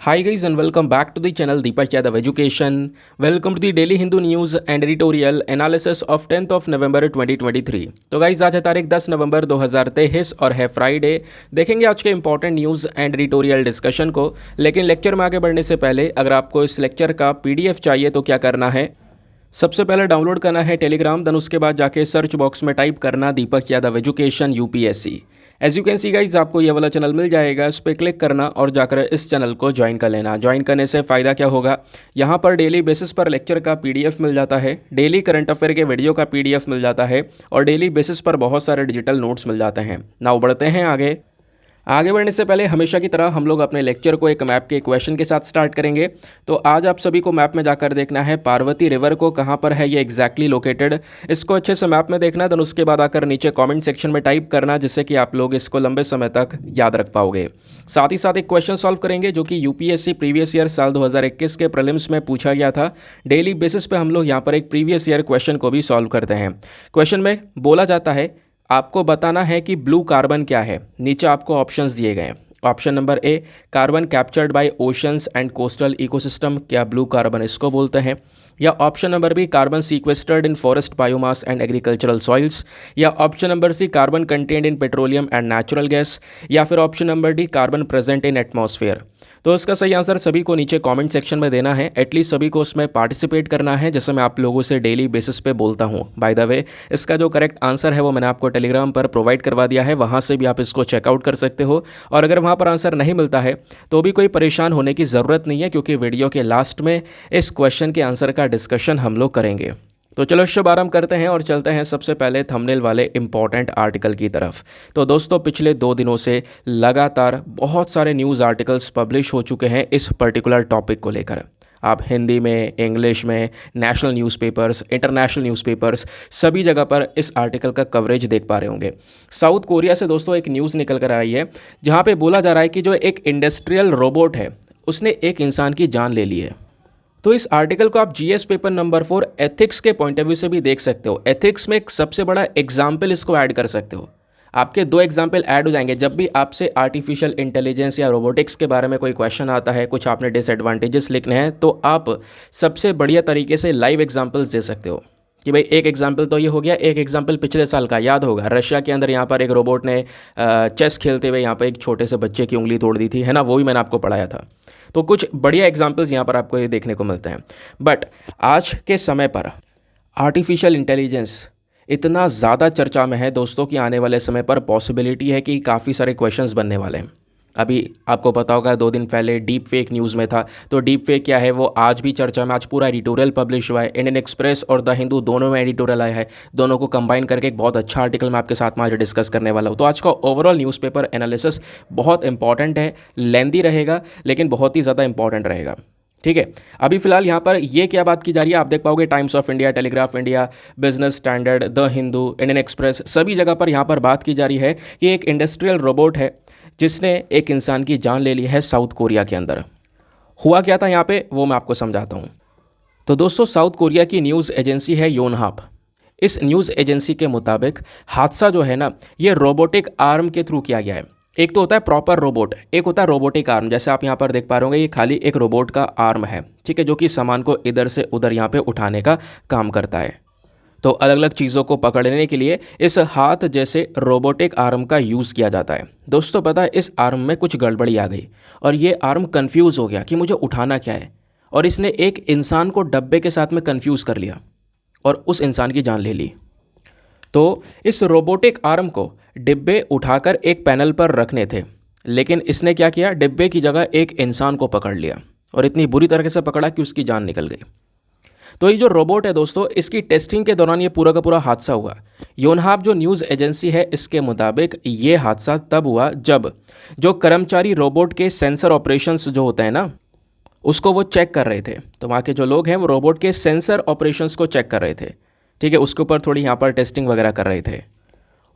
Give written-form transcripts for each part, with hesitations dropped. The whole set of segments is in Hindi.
Hi guys and welcome back to the channel Deepak Yadav Education. Welcome to the Daily Hindu News and Editorial Analysis of 10th of November 2023. तो गाइज आज है तारीख 10 नवंबर 2023 और है फ्राइडे। देखेंगे आज के important news and editorial discussion को, लेकिन लेक्चर में आगे बढ़ने से पहले अगर आपको इस लेक्चर का पीडीएफ चाहिए तो क्या करना है, सबसे पहले डाउनलोड करना है टेलीग्राम, देन उसके बाद जाके सर्च बॉक्स में टाइप करना Deepak Yadav education UPSC. As you can see guys आपको ये वाला चैनल मिल जाएगा, इस पर क्लिक करना और जाकर इस चैनल को ज्वाइन कर लेना। ज्वाइन करने से फ़ायदा क्या होगा, यहाँ पर डेली बेसिस पर लेक्चर का पीडीएफ मिल जाता है, डेली करंट अफेयर के वीडियो का पीडीएफ मिल जाता है और डेली बेसिस पर बहुत सारे डिजिटल नोट्स मिल जाते हैं। नाउ बढ़ते हैं आगे बढ़ने से पहले हमेशा की तरह हम लोग अपने लेक्चर को एक मैप के क्वेश्चन के साथ स्टार्ट करेंगे। तो आज आप सभी को मैप में जाकर देखना है पार्वती रिवर को कहाँ पर है ये एग्जैक्टली लोकेटेड, इसको अच्छे से मैप में देखना, देन उसके बाद आकर नीचे कमेंट सेक्शन में टाइप करना, जिससे कि आप लोग इसको लंबे समय तक याद रख पाओगे। साथ ही साथ एक क्वेश्चन सॉल्व करेंगे जो कि यूपीएससी प्रीवियस ईयर साल 2021 के प्रीलिम्स में पूछा गया था। डेली बेसिस पे हम लोग यहाँ पर एक प्रीवियस ईयर क्वेश्चन को भी सॉल्व करते हैं। क्वेश्चन में बोला जाता है आपको बताना है कि ब्लू कार्बन क्या है। नीचे आपको ऑप्शंस दिए गए हैं। Option number A, carbon captured by oceans and coastal ecosystem, क्या ब्लू कार्बन इसको बोलते हैं। या option number B, carbon sequestered in forest biomass and agricultural soils. या option number C, carbon contained in petroleum and natural gas. या फिर option number D, carbon present in atmosphere. तो इसका सही आंसर सभी को नीचे कमेंट सेक्शन में देना है, एटलीस्ट सभी को उसमें पार्टिसिपेट करना है, जैसे मैं आप लोगों से डेली बेसिस पे बोलता हूँ। बाय द वे, इसका जो करेक्ट आंसर है वो मैंने आपको टेलीग्राम पर प्रोवाइड करवा दिया है, वहाँ से भी आप इसको चेकआउट कर सकते हो। और अगर वहाँ पर आंसर नहीं मिलता है तो भी कोई परेशान होने की ज़रूरत नहीं है, क्योंकि वीडियो के लास्ट में इस क्वेश्चन के आंसर का डिस्कशन हम लोग करेंगे। तो चलो शुभारंभ करते हैं और चलते हैं सबसे पहले थंबनेल वाले इंपॉर्टेंट आर्टिकल की तरफ। तो दोस्तों, पिछले 2 दिनों से लगातार बहुत सारे न्यूज़ आर्टिकल्स पब्लिश हो चुके हैं इस पर्टिकुलर टॉपिक को लेकर। आप हिंदी में, इंग्लिश में, नेशनल न्यूज़पेपर्स, इंटरनेशनल न्यूज़पेपर्स, सभी जगह पर इस आर्टिकल का कवरेज देख पा रहे होंगे। साउथ कोरिया से दोस्तों एक न्यूज़ निकल कर आई है, जहाँ पे बोला जा रहा है कि जो एक इंडस्ट्रियल रोबोट है उसने एक इंसान की जान ले ली है। तो इस आर्टिकल को आप जीएस पेपर नंबर 4 एथिक्स के पॉइंट ऑफ व्यू से भी देख सकते हो। एथिक्स में एक सबसे बड़ा एग्जाम्पल इसको ऐड कर सकते हो। आपके 2 एग्जाम्पल ऐड हो जाएंगे जब भी आपसे आर्टिफिशियल इंटेलिजेंस या रोबोटिक्स के बारे में कोई क्वेश्चन आता है, कुछ आपने डिसएडवांटेजेस लिखने हैं, तो आप सबसे बढ़िया तरीके से लाइव एग्जाम्पल्स दे सकते हो कि भाई एक एग्जाम्पल तो ये हो गया। एक एग्जाम्पल पिछले साल का याद होगा, रशिया के अंदर यहाँ पर एक रोबोट ने चेस खेलते हुए यहाँ पर एक छोटे से बच्चे की उंगली तोड़ दी थी, है ना, वो भी मैंने आपको पढ़ाया था। तो कुछ बढ़िया एग्जाम्पल्स यहाँ पर आपको ये देखने को मिलते हैं। बट आज के समय पर आर्टिफिशियल इंटेलिजेंस इतना ज़्यादा चर्चा में है दोस्तों कि आने वाले समय पर पॉसिबिलिटी है कि काफ़ी सारे क्वेश्चंस बनने वाले हैं। अभी आपको पता होगा 2 दिन पहले डीप फेक न्यूज़ में था, तो डीप फेक क्या है वो आज भी चर्चा में। आज पूरा एडिटोरियल पब्लिश हुआ है, इंडियन एक्सप्रेस और द हिंदू दोनों में एडिटोरियल आया है। दोनों को कंबाइन करके एक बहुत अच्छा आर्टिकल मैं आपके साथ में आज डिस्कस करने वाला हूँ। तो आज का ओवरऑल न्यूज़पेपर एनालिसिस बहुत इंपॉर्टेंट है, लेंदी रहेगा लेकिन बहुत ही ज़्यादा इंपॉर्टेंट रहेगा। ठीक है, अभी फिलहाल यहाँ पर ये क्या बात की जा रही है, आप देख पाओगे times of India, telegraph India, business standard, the Hindu, Indian express, सभी जगह पर यहाँ पर बात की जा रही है कि एक इंडस्ट्रियल रोबोट है जिसने एक इंसान की जान ले ली है साउथ कोरिया के अंदर। हुआ क्या था यहाँ पे वो मैं आपको समझाता हूँ। तो दोस्तों, साउथ कोरिया की न्यूज़ एजेंसी है योनहाप। इस न्यूज़ एजेंसी के मुताबिक हादसा जो है ना, ये रोबोटिक आर्म के थ्रू किया गया है। एक तो होता है प्रॉपर रोबोट, एक होता है रोबोटिक आर्म। जैसे आप यहाँ पर देख पा रहे होंगे, ये खाली एक रोबोट का आर्म है, ठीक है, जो कि सामान को इधर से उधर यहाँ पे उठाने का काम करता है। तो अलग अलग चीज़ों को पकड़ने के लिए इस हाथ जैसे रोबोटिक आर्म का यूज़ किया जाता है। दोस्तों पता है, इस आर्म में कुछ गड़बड़ी आ गई और ये आर्म कंफ्यूज हो गया कि मुझे उठाना क्या है, और इसने एक इंसान को डब्बे के साथ में कंफ्यूज कर लिया और उस इंसान की जान ले ली। तो इस रोबोटिक आर्म को डिब्बे उठाकर एक पैनल पर रखने थे, लेकिन इसने क्या किया, डिब्बे की जगह एक इंसान को पकड़ लिया और इतनी बुरी तरीके से पकड़ा कि उसकी जान निकल गई। तो ये जो रोबोट है दोस्तों, इसकी टेस्टिंग के दौरान ये पूरा का पूरा हादसा हुआ। योनहाप जो न्यूज़ एजेंसी है, इसके मुताबिक ये हादसा तब हुआ जब जो कर्मचारी रोबोट के सेंसर ऑपरेशंस जो होते हैं ना, उसको वो चेक कर रहे थे। तो वहाँ के जो लोग हैं वो रोबोट के सेंसर ऑपरेशंस को चेक कर रहे थे, ठीक है, उसके ऊपर थोड़ी यहाँ पर टेस्टिंग वगैरह कर रहे थे।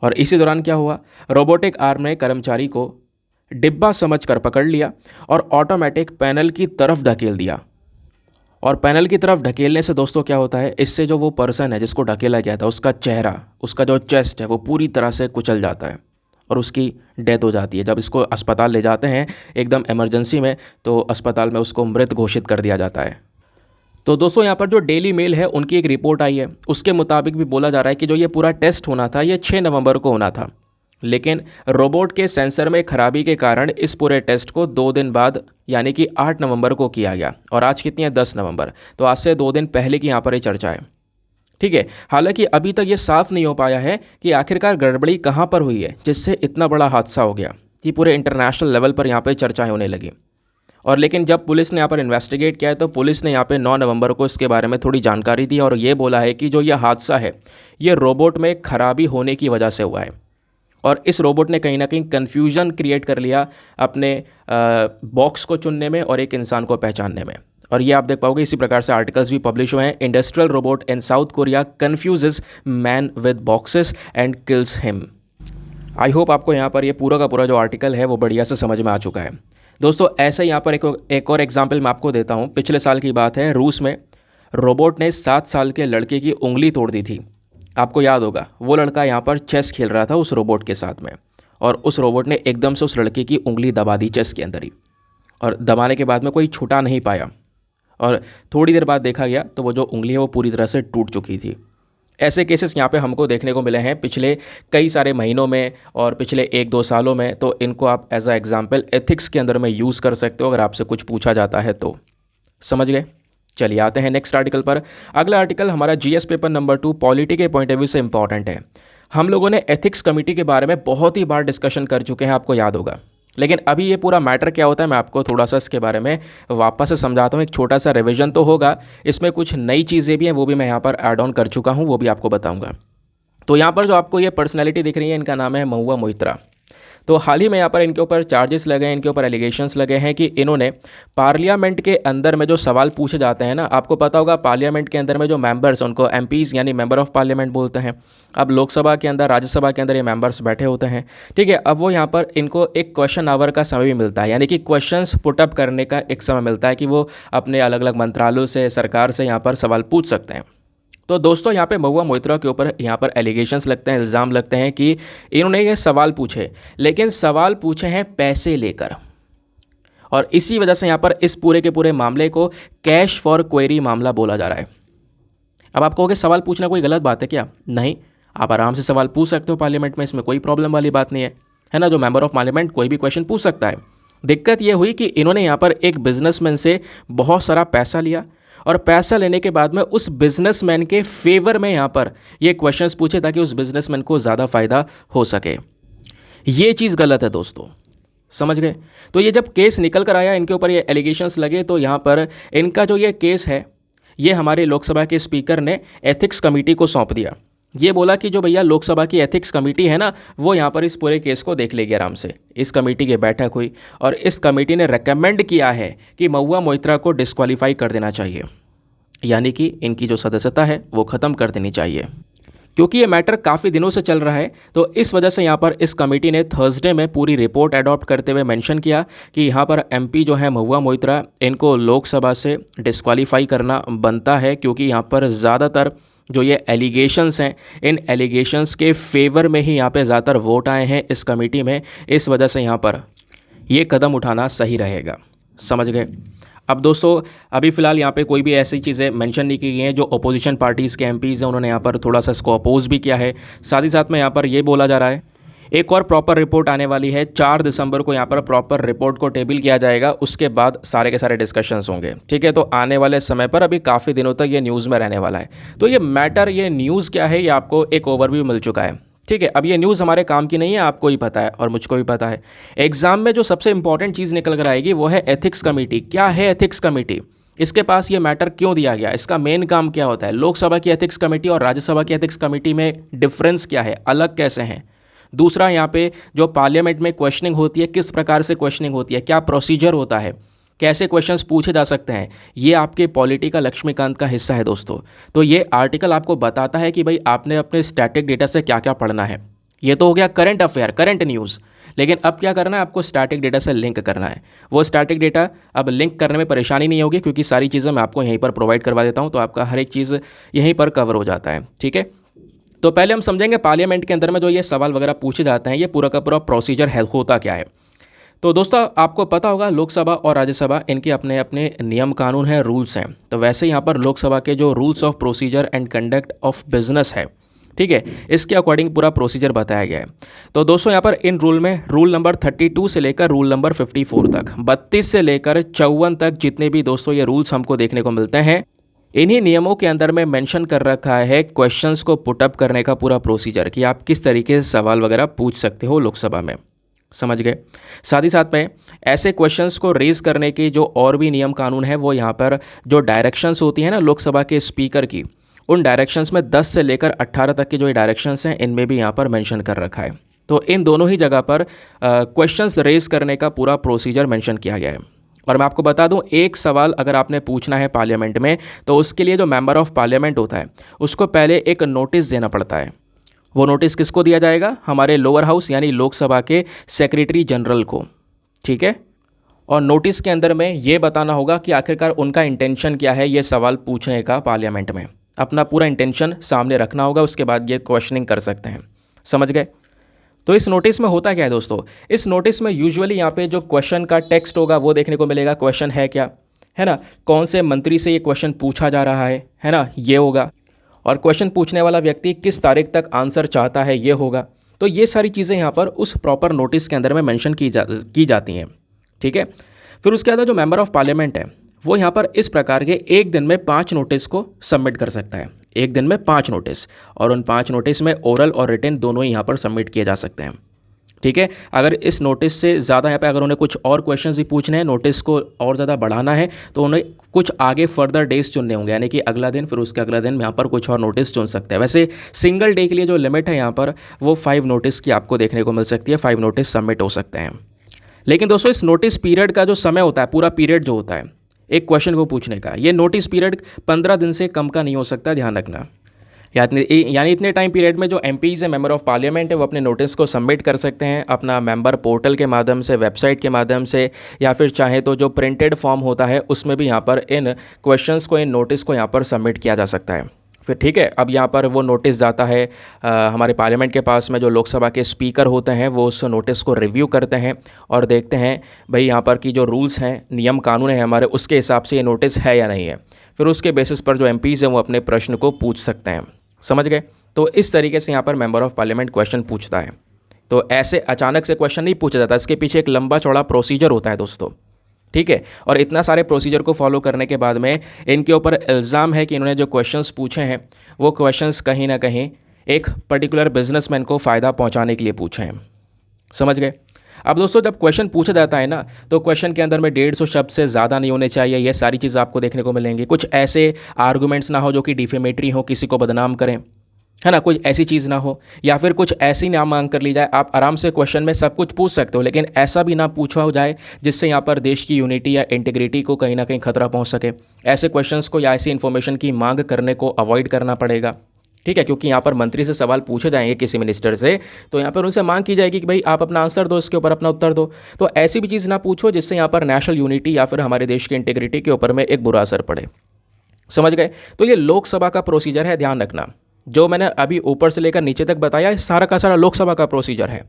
और इसी दौरान क्या हुआ, रोबोटिक आर्म ने कर्मचारी को डिब्बा समझकर पकड़ लिया और ऑटोमेटिक पैनल की तरफ धकेल दिया। और पैनल की तरफ ढकेलने से दोस्तों क्या होता है, इससे जो वो पर्सन है जिसको ढकेला गया था, उसका चेहरा, उसका जो चेस्ट है वो पूरी तरह से कुचल जाता है। और उसकी डेथ हो जाती है। जब इसको अस्पताल ले जाते हैं एकदम इमरजेंसी में, तो अस्पताल में उसको मृत घोषित कर दिया जाता है। तो दोस्तों यहाँ पर जो डेली मेल है उनकी एक रिपोर्ट आई है, उसके मुताबिक भी बोला जा रहा है कि जो ये पूरा टेस्ट होना था ये 6 नवंबर को होना था, लेकिन रोबोट के सेंसर में खराबी के कारण इस पूरे टेस्ट को 2 दिन बाद यानी कि 8 नवंबर को किया गया। और आज कितनी है, 10 नवंबर, तो आज से 2 दिन पहले की यहाँ पर ये चर्चा है। ठीक है, हालांकि अभी तक ये साफ नहीं हो पाया है कि आखिरकार गड़बड़ी कहाँ पर हुई है जिससे इतना बड़ा हादसा हो गया कि पूरे इंटरनेशनल लेवल पर यहाँ पर चर्चाएं होने लगी। और लेकिन जब पुलिस ने यहाँ पर इन्वेस्टिगेट किया है तो पुलिस ने यहाँ पे 9 नवंबर को इसके बारे में थोड़ी जानकारी दी और ये बोला है कि जो ये हादसा है ये रोबोट में खराबी होने की वजह से हुआ है। और इस रोबोट ने कहीं ना कहीं कन्फ्यूजन क्रिएट कर लिया अपने बॉक्स को चुनने में और एक इंसान को पहचानने में। और ये आप देख पाओगे, इसी प्रकार से आर्टिकल्स भी पब्लिश हुए हैं। Industrial robot in South Korea confuses man with boxes and kills him. I hope आपको यहाँ पर ये पूरा का पूरा जो आर्टिकल है वो बढ़िया से समझ में आ चुका है। दोस्तों ऐसे यहाँ पर एक और एग्जाम्पल मैं आपको देता हूँ। पिछले साल की बात है, रूस में रोबोट ने 7 साल के लड़के की उंगली तोड़ दी थी। आपको याद होगा, वो लड़का यहाँ पर चेस खेल रहा था उस रोबोट के साथ में, और उस रोबोट ने एकदम से उस लड़के की उंगली दबा दी चेस के अंदर ही, और दबाने के बाद में कोई छुटा नहीं पाया। और थोड़ी देर बाद देखा गया तो वो जो उंगली है वो पूरी तरह से टूट चुकी थी। ऐसे केसेस यहाँ पे हमको देखने को मिले हैं पिछले कई सारे महीनों में और पिछले 1-2 सालों में। तो इनको आप एज अ एग्जाम्पल एथिक्स के अंदर में यूज़ कर सकते हो अगर आपसे कुछ पूछा जाता है तो। समझ गए? चलिए आते हैं नेक्स्ट आर्टिकल पर। अगला आर्टिकल हमारा जीएस पेपर नंबर 2 पॉलिटी के पॉइंट ऑफ व्यू से इंपॉर्टेंट है। हम लोगों ने एथिक्स कमेटी के बारे में बहुत ही बार डिस्कशन कर चुके हैं, आपको याद होगा। लेकिन अभी ये पूरा मैटर क्या होता है मैं आपको थोड़ा सा इसके बारे में वापस से समझाता हूँ। एक छोटा सा रिवीजन तो होगा, इसमें कुछ नई चीज़ें भी हैं, वो भी मैं यहाँ पर ऐड ऑन कर चुका हूँ, वो भी आपको बताऊँगा। तो यहाँ पर जो आपको ये पर्सनैलिटी दिख रही है, इनका नाम है महुआ मोइत्रा। तो हाल ही में यहाँ पर इनके ऊपर चार्जेस लगे हैं, इनके ऊपर एलिगेशंस लगे हैं कि इन्होंने पार्लियामेंट के अंदर में जो सवाल पूछे जाते हैं ना, आपको पता होगा पार्लियामेंट के अंदर में जो मेंबर्स, उनको एमपीज़ यानी मेंबर ऑफ पार्लियामेंट बोलते हैं। अब लोकसभा के अंदर, राज्यसभा के अंदर ये मेंबर्स बैठे होते हैं। ठीक है, अब वो यहाँ पर इनको एक क्वेश्चन आवर का समय भी मिलता है, यानी कि क्वेश्चंस पुटअप करने का एक समय मिलता है कि वो अपने अलग अलग मंत्रालयों से, सरकार से यहाँ पर सवाल पूछ सकते हैं। तो दोस्तों यहाँ पे महुआ मोइत्रा के ऊपर यहाँ पर एलिगेशंस लगते हैं, इल्ज़ाम लगते हैं कि इन्होंने ये सवाल पूछे, लेकिन सवाल पूछे हैं पैसे लेकर, और इसी वजह से यहाँ पर इस पूरे के पूरे मामले को कैश फॉर क्वेरी मामला बोला जा रहा है। अब आप कहोगे सवाल पूछना कोई गलत बात है क्या? नहीं, आप आराम से सवाल पूछ सकते हो पार्लियामेंट में, इसमें कोई प्रॉब्लम वाली बात नहीं है ना। जो मेंबर ऑफ पार्लियामेंट कोई भी क्वेश्चन पूछ सकता है। दिक्कत ये हुई कि इन्होंने यहाँ पर एक बिजनेसमैन से बहुत सारा पैसा लिया, और पैसा लेने के बाद में उस बिजनेसमैन के फेवर में यहाँ पर ये क्वेश्चंस पूछे ताकि उस बिजनेसमैन को ज़्यादा फ़ायदा हो सके। ये चीज़ गलत है दोस्तों, समझ गए? तो ये जब केस निकल कर आया, इनके ऊपर ये एलिगेशंस लगे, तो यहाँ पर इनका जो ये केस है ये हमारे लोकसभा के स्पीकर ने एथिक्स कमेटी को सौंप दिया। ये बोला कि जो भैया लोकसभा की एथिक्स कमेटी है ना, वो यहाँ पर इस पूरे केस को देख लेगी आराम से। इस कमेटी की बैठक हुई और इस कमेटी ने रेकमेंड किया है कि महुआ मोइत्रा को डिस्क्वालीफाई कर देना चाहिए, यानी कि इनकी जो सदस्यता है वो ख़त्म कर देनी चाहिए। क्योंकि ये मैटर काफ़ी दिनों से चल रहा है, तो इस वजह से यहाँ पर इस कमेटी ने थर्सडे में पूरी रिपोर्ट अडॉप्ट करते हुए मेंशन किया कि यहाँ पर एमपी जो है महुआ मोइत्रा, इनको लोकसभा से डिस्क्वालीफाई करना बनता है, क्योंकि यहाँ पर ज़्यादातर जो ये एलिगेशंस हैं, इन एलिगेशंस के फेवर में ही यहाँ पे ज़्यादातर वोट आए हैं इस कमेटी में। इस वजह से यहाँ पर ये कदम उठाना सही रहेगा। समझ गए? अब दोस्तों अभी फ़िलहाल यहाँ पे कोई भी ऐसी चीज़ें मेंशन नहीं की गई हैं। जो अपोजिशन पार्टीज़ के एमपीज़ हैं उन्होंने यहाँ पर थोड़ा सा इसको अपोज भी किया है। साथ ही साथ में यहाँ पर ये बोला जा रहा है एक और प्रॉपर रिपोर्ट आने वाली है 4 दिसंबर को। यहाँ पर प्रॉपर रिपोर्ट को टेबल किया जाएगा, उसके बाद सारे के सारे डिस्कशंस होंगे। ठीक है, तो आने वाले समय पर अभी काफ़ी दिनों तक ये न्यूज़ में रहने वाला है। तो ये मैटर, ये न्यूज़ क्या है, ये आपको एक ओवरव्यू मिल चुका है। ठीक है, अब ये न्यूज़ हमारे काम की नहीं है, आपको ही पता है और मुझको भी पता है। एग्जाम में जो सबसे इंपॉर्टेंट चीज़ निकल कर आएगी वो है एथिक्स कमेटी। क्या है एथिक्स कमेटी? इसके पास ये मैटर क्यों दिया गया? इसका मेन काम क्या होता है? लोकसभा की एथिक्स कमेटी और राज्यसभा की एथिक्स कमेटी में डिफरेंस क्या है, अलग कैसे हैं? दूसरा, यहाँ पे जो पार्लियामेंट में क्वेश्चनिंग होती है, किस प्रकार से क्वेश्चनिंग होती है, क्या प्रोसीजर होता है, कैसे क्वेश्चंस पूछे जा सकते हैं, ये आपके पॉलिटी का लक्ष्मीकांत का हिस्सा है दोस्तों। तो ये आर्टिकल आपको बताता है कि भाई आपने अपने स्टैटिक डेटा से क्या क्या पढ़ना है। ये तो हो गया करंट अफेयर, करंट न्यूज़। लेकिन अब क्या करना है, आपको स्टैटिक डेटा से लिंक करना है। वो स्टैटिक डेटा अब लिंक करने में परेशानी नहीं होगी, क्योंकि सारी चीज़ें मैं आपको यहीं पर प्रोवाइड करवा देता हूँ, तो आपका हर एक चीज़ यहीं पर कवर हो जाता है। ठीक है, तो पहले हम समझेंगे पार्लियामेंट के अंदर में जो ये सवाल वगैरह पूछे जाते हैं, ये पूरा का पूरा प्रोसीजर है होता क्या है। तो दोस्तों आपको पता होगा लोकसभा और राज्यसभा इनके अपने अपने नियम कानून हैं, रूल्स हैं। तो वैसे यहाँ पर लोकसभा के जो rules of procedure and conduct of business है, ठीक है, इसके अकॉर्डिंग पूरा प्रोसीजर बताया गया है। तो दोस्तों यहाँ पर इन रूल में रूल नंबर 32 से लेकर रूल नंबर 54 तक, 32 से लेकर 54 तक जितने भी दोस्तों ये रूल्स हमको देखने को मिलते हैं, इन्हीं नियमों के अंदर में मेंशन कर रखा है क्वेश्चंस को पुटअप करने का पूरा प्रोसीजर, कि आप किस तरीके से सवाल वगैरह पूछ सकते हो लोकसभा में। समझ गए। साथ ही साथ में ऐसे क्वेश्चंस को रेज करने के जो और भी नियम कानून है, वो यहाँ पर जो डायरेक्शंस होती हैं ना लोकसभा के स्पीकर की, उन डायरेक्शंस में 10 से लेकर 18 तक के जो डायरेक्शंस हैं, इनमें भी यहाँ पर मेंशन कर रखा है। तो इन दोनों ही जगह पर क्वेश्चंस रेज करने का पूरा प्रोसीजर मेंशन किया गया है। और मैं आपको बता दूं, एक सवाल अगर आपने पूछना है पार्लियामेंट में, तो उसके लिए जो मेंबर ऑफ पार्लियामेंट होता है उसको पहले एक नोटिस देना पड़ता है। वो नोटिस किसको दिया जाएगा? हमारे लोअर हाउस यानी लोकसभा के सेक्रेटरी जनरल को, ठीक है। और नोटिस के अंदर में ये बताना होगा कि आखिरकार उनका इंटेंशन क्या है ये सवाल पूछने का, पार्लियामेंट में अपना पूरा इंटेंशन सामने रखना होगा, उसके बाद ये क्वेश्चनिंग कर सकते हैं। समझ गए। तो इस नोटिस में होता क्या है दोस्तों, इस नोटिस में यूजुअली यहाँ पे जो क्वेश्चन का टेक्स्ट होगा वो देखने को मिलेगा, क्वेश्चन है क्या, है ना, कौन से मंत्री से ये क्वेश्चन पूछा जा रहा है ना, ये होगा, और क्वेश्चन पूछने वाला व्यक्ति किस तारीख तक आंसर चाहता है, ये होगा। तो ये सारी चीज़ें यहाँ पर उस प्रॉपर नोटिस के अंदर में मेंशन की जाती हैं, ठीक है। फिर उसके बाद जो मेंबर ऑफ पार्लियामेंट है वो यहाँ पर इस प्रकार के एक दिन में 5 नोटिस को सबमिट कर सकता है, एक दिन में 5 नोटिस, और उन 5 नोटिस में ओरल और रिटन दोनों ही यहाँ पर सबमिट किए जा सकते हैं, ठीक है। अगर इस नोटिस से ज़्यादा यहाँ पे अगर उन्हें कुछ और क्वेश्चंस भी पूछने हैं, नोटिस को और ज़्यादा बढ़ाना है, तो उन्हें कुछ आगे फर्दर डेज चुनने होंगे, यानी कि अगला दिन, फिर उसके अगला दिन यहाँ पर कुछ और नोटिस चुन सकते हैं। वैसे सिंगल डे के लिए जो लिमिट है यहाँ पर वो 5 नोटिस की आपको देखने को मिल सकती है, 5 नोटिस सबमिट हो सकते हैं। लेकिन दोस्तों इस नोटिस पीरियड का जो समय होता है, पूरा पीरियड जो होता है एक क्वेश्चन को पूछने का, ये नोटिस पीरियड 15 दिन से कम का नहीं हो सकता, ध्यान रखना। यानी इतने टाइम पीरियड में जो एमपीज़ हैं, मेंबर ऑफ पार्लियामेंट है, वो अपने नोटिस को सबमिट कर सकते हैं अपना मेंबर पोर्टल के माध्यम से, वेबसाइट के माध्यम से, या फिर चाहे तो जो प्रिंटेड फॉर्म होता है उसमें भी यहाँ पर इन क्वेश्चंस को, इन नोटिस को यहाँ पर सबमिट किया जा सकता है। फिर ठीक है, अब यहाँ पर वो नोटिस जाता है हमारे पार्लियामेंट के पास में, जो लोकसभा के स्पीकर होते हैं वो उस नोटिस को रिव्यू करते हैं और देखते हैं भाई यहाँ पर की जो रूल्स हैं, नियम कानून है हमारे, उसके हिसाब से ये नोटिस है या नहीं है। फिर उसके बेसिस पर जो एमपीज़ हैं वो अपने प्रश्न को पूछ सकते हैं। समझ गए। तो इस तरीके से यहाँ पर मेंबर ऑफ पार्लियामेंट क्वेश्चन पूछता है। तो ऐसे अचानक से क्वेश्चन नहीं पूछा जाता, इसके पीछे एक लंबा चौड़ा प्रोसीजर होता है दोस्तों, ठीक है। और इतना सारे प्रोसीजर को फॉलो करने के बाद में इनके ऊपर इल्ज़ाम है कि इन्होंने जो क्वेश्चंस पूछे हैं वो क्वेश्चंस कहीं ना कहीं एक पर्टिकुलर बिजनेसमैन को फ़ायदा पहुंचाने के लिए पूछे हैं। समझ गए। अब दोस्तों जब क्वेश्चन पूछा जाता है ना, तो क्वेश्चन के अंदर में 150 शब्द से ज़्यादा नहीं होने चाहिए, ये सारी चीज़ आपको देखने को मिलेंगी। कुछ ऐसे आर्गूमेंट्स ना हो जो कि डिफेमेटरी हो, किसी को बदनाम करें, है ना, कुछ ऐसी चीज़ ना हो, या फिर कुछ ऐसी ना मांग कर ली जाए। आप आराम से क्वेश्चन में सब कुछ पूछ सकते हो, लेकिन ऐसा भी ना पूछा हो जाए जिससे यहाँ पर देश की यूनिटी या इंटीग्रिटी को कहीं ना कहीं खतरा पहुँच सके। ऐसे क्वेश्चंस को या ऐसी इन्फॉर्मेशन की मांग करने को अवॉइड करना पड़ेगा, ठीक है। क्योंकि यहाँ पर मंत्री से सवाल पूछे जाएंगे किसी मिनिस्टर से, तो यहाँ पर उनसे मांग की जाएगी कि भाई आप अपना आंसर दो, इसके ऊपर अपना उत्तर दो। तो ऐसी भी चीज़ ना पूछो जिससे यहाँ पर नेशनल यूनिटी या फिर हमारे देश की इंटीग्रिटी के ऊपर में एक बुरा असर पड़े। समझ गए। तो ये लोकसभा का प्रोसीजर है, ध्यान रखना। जो मैंने अभी ऊपर से लेकर नीचे तक बताया, सारा का सारा लोकसभा का प्रोसीजर है।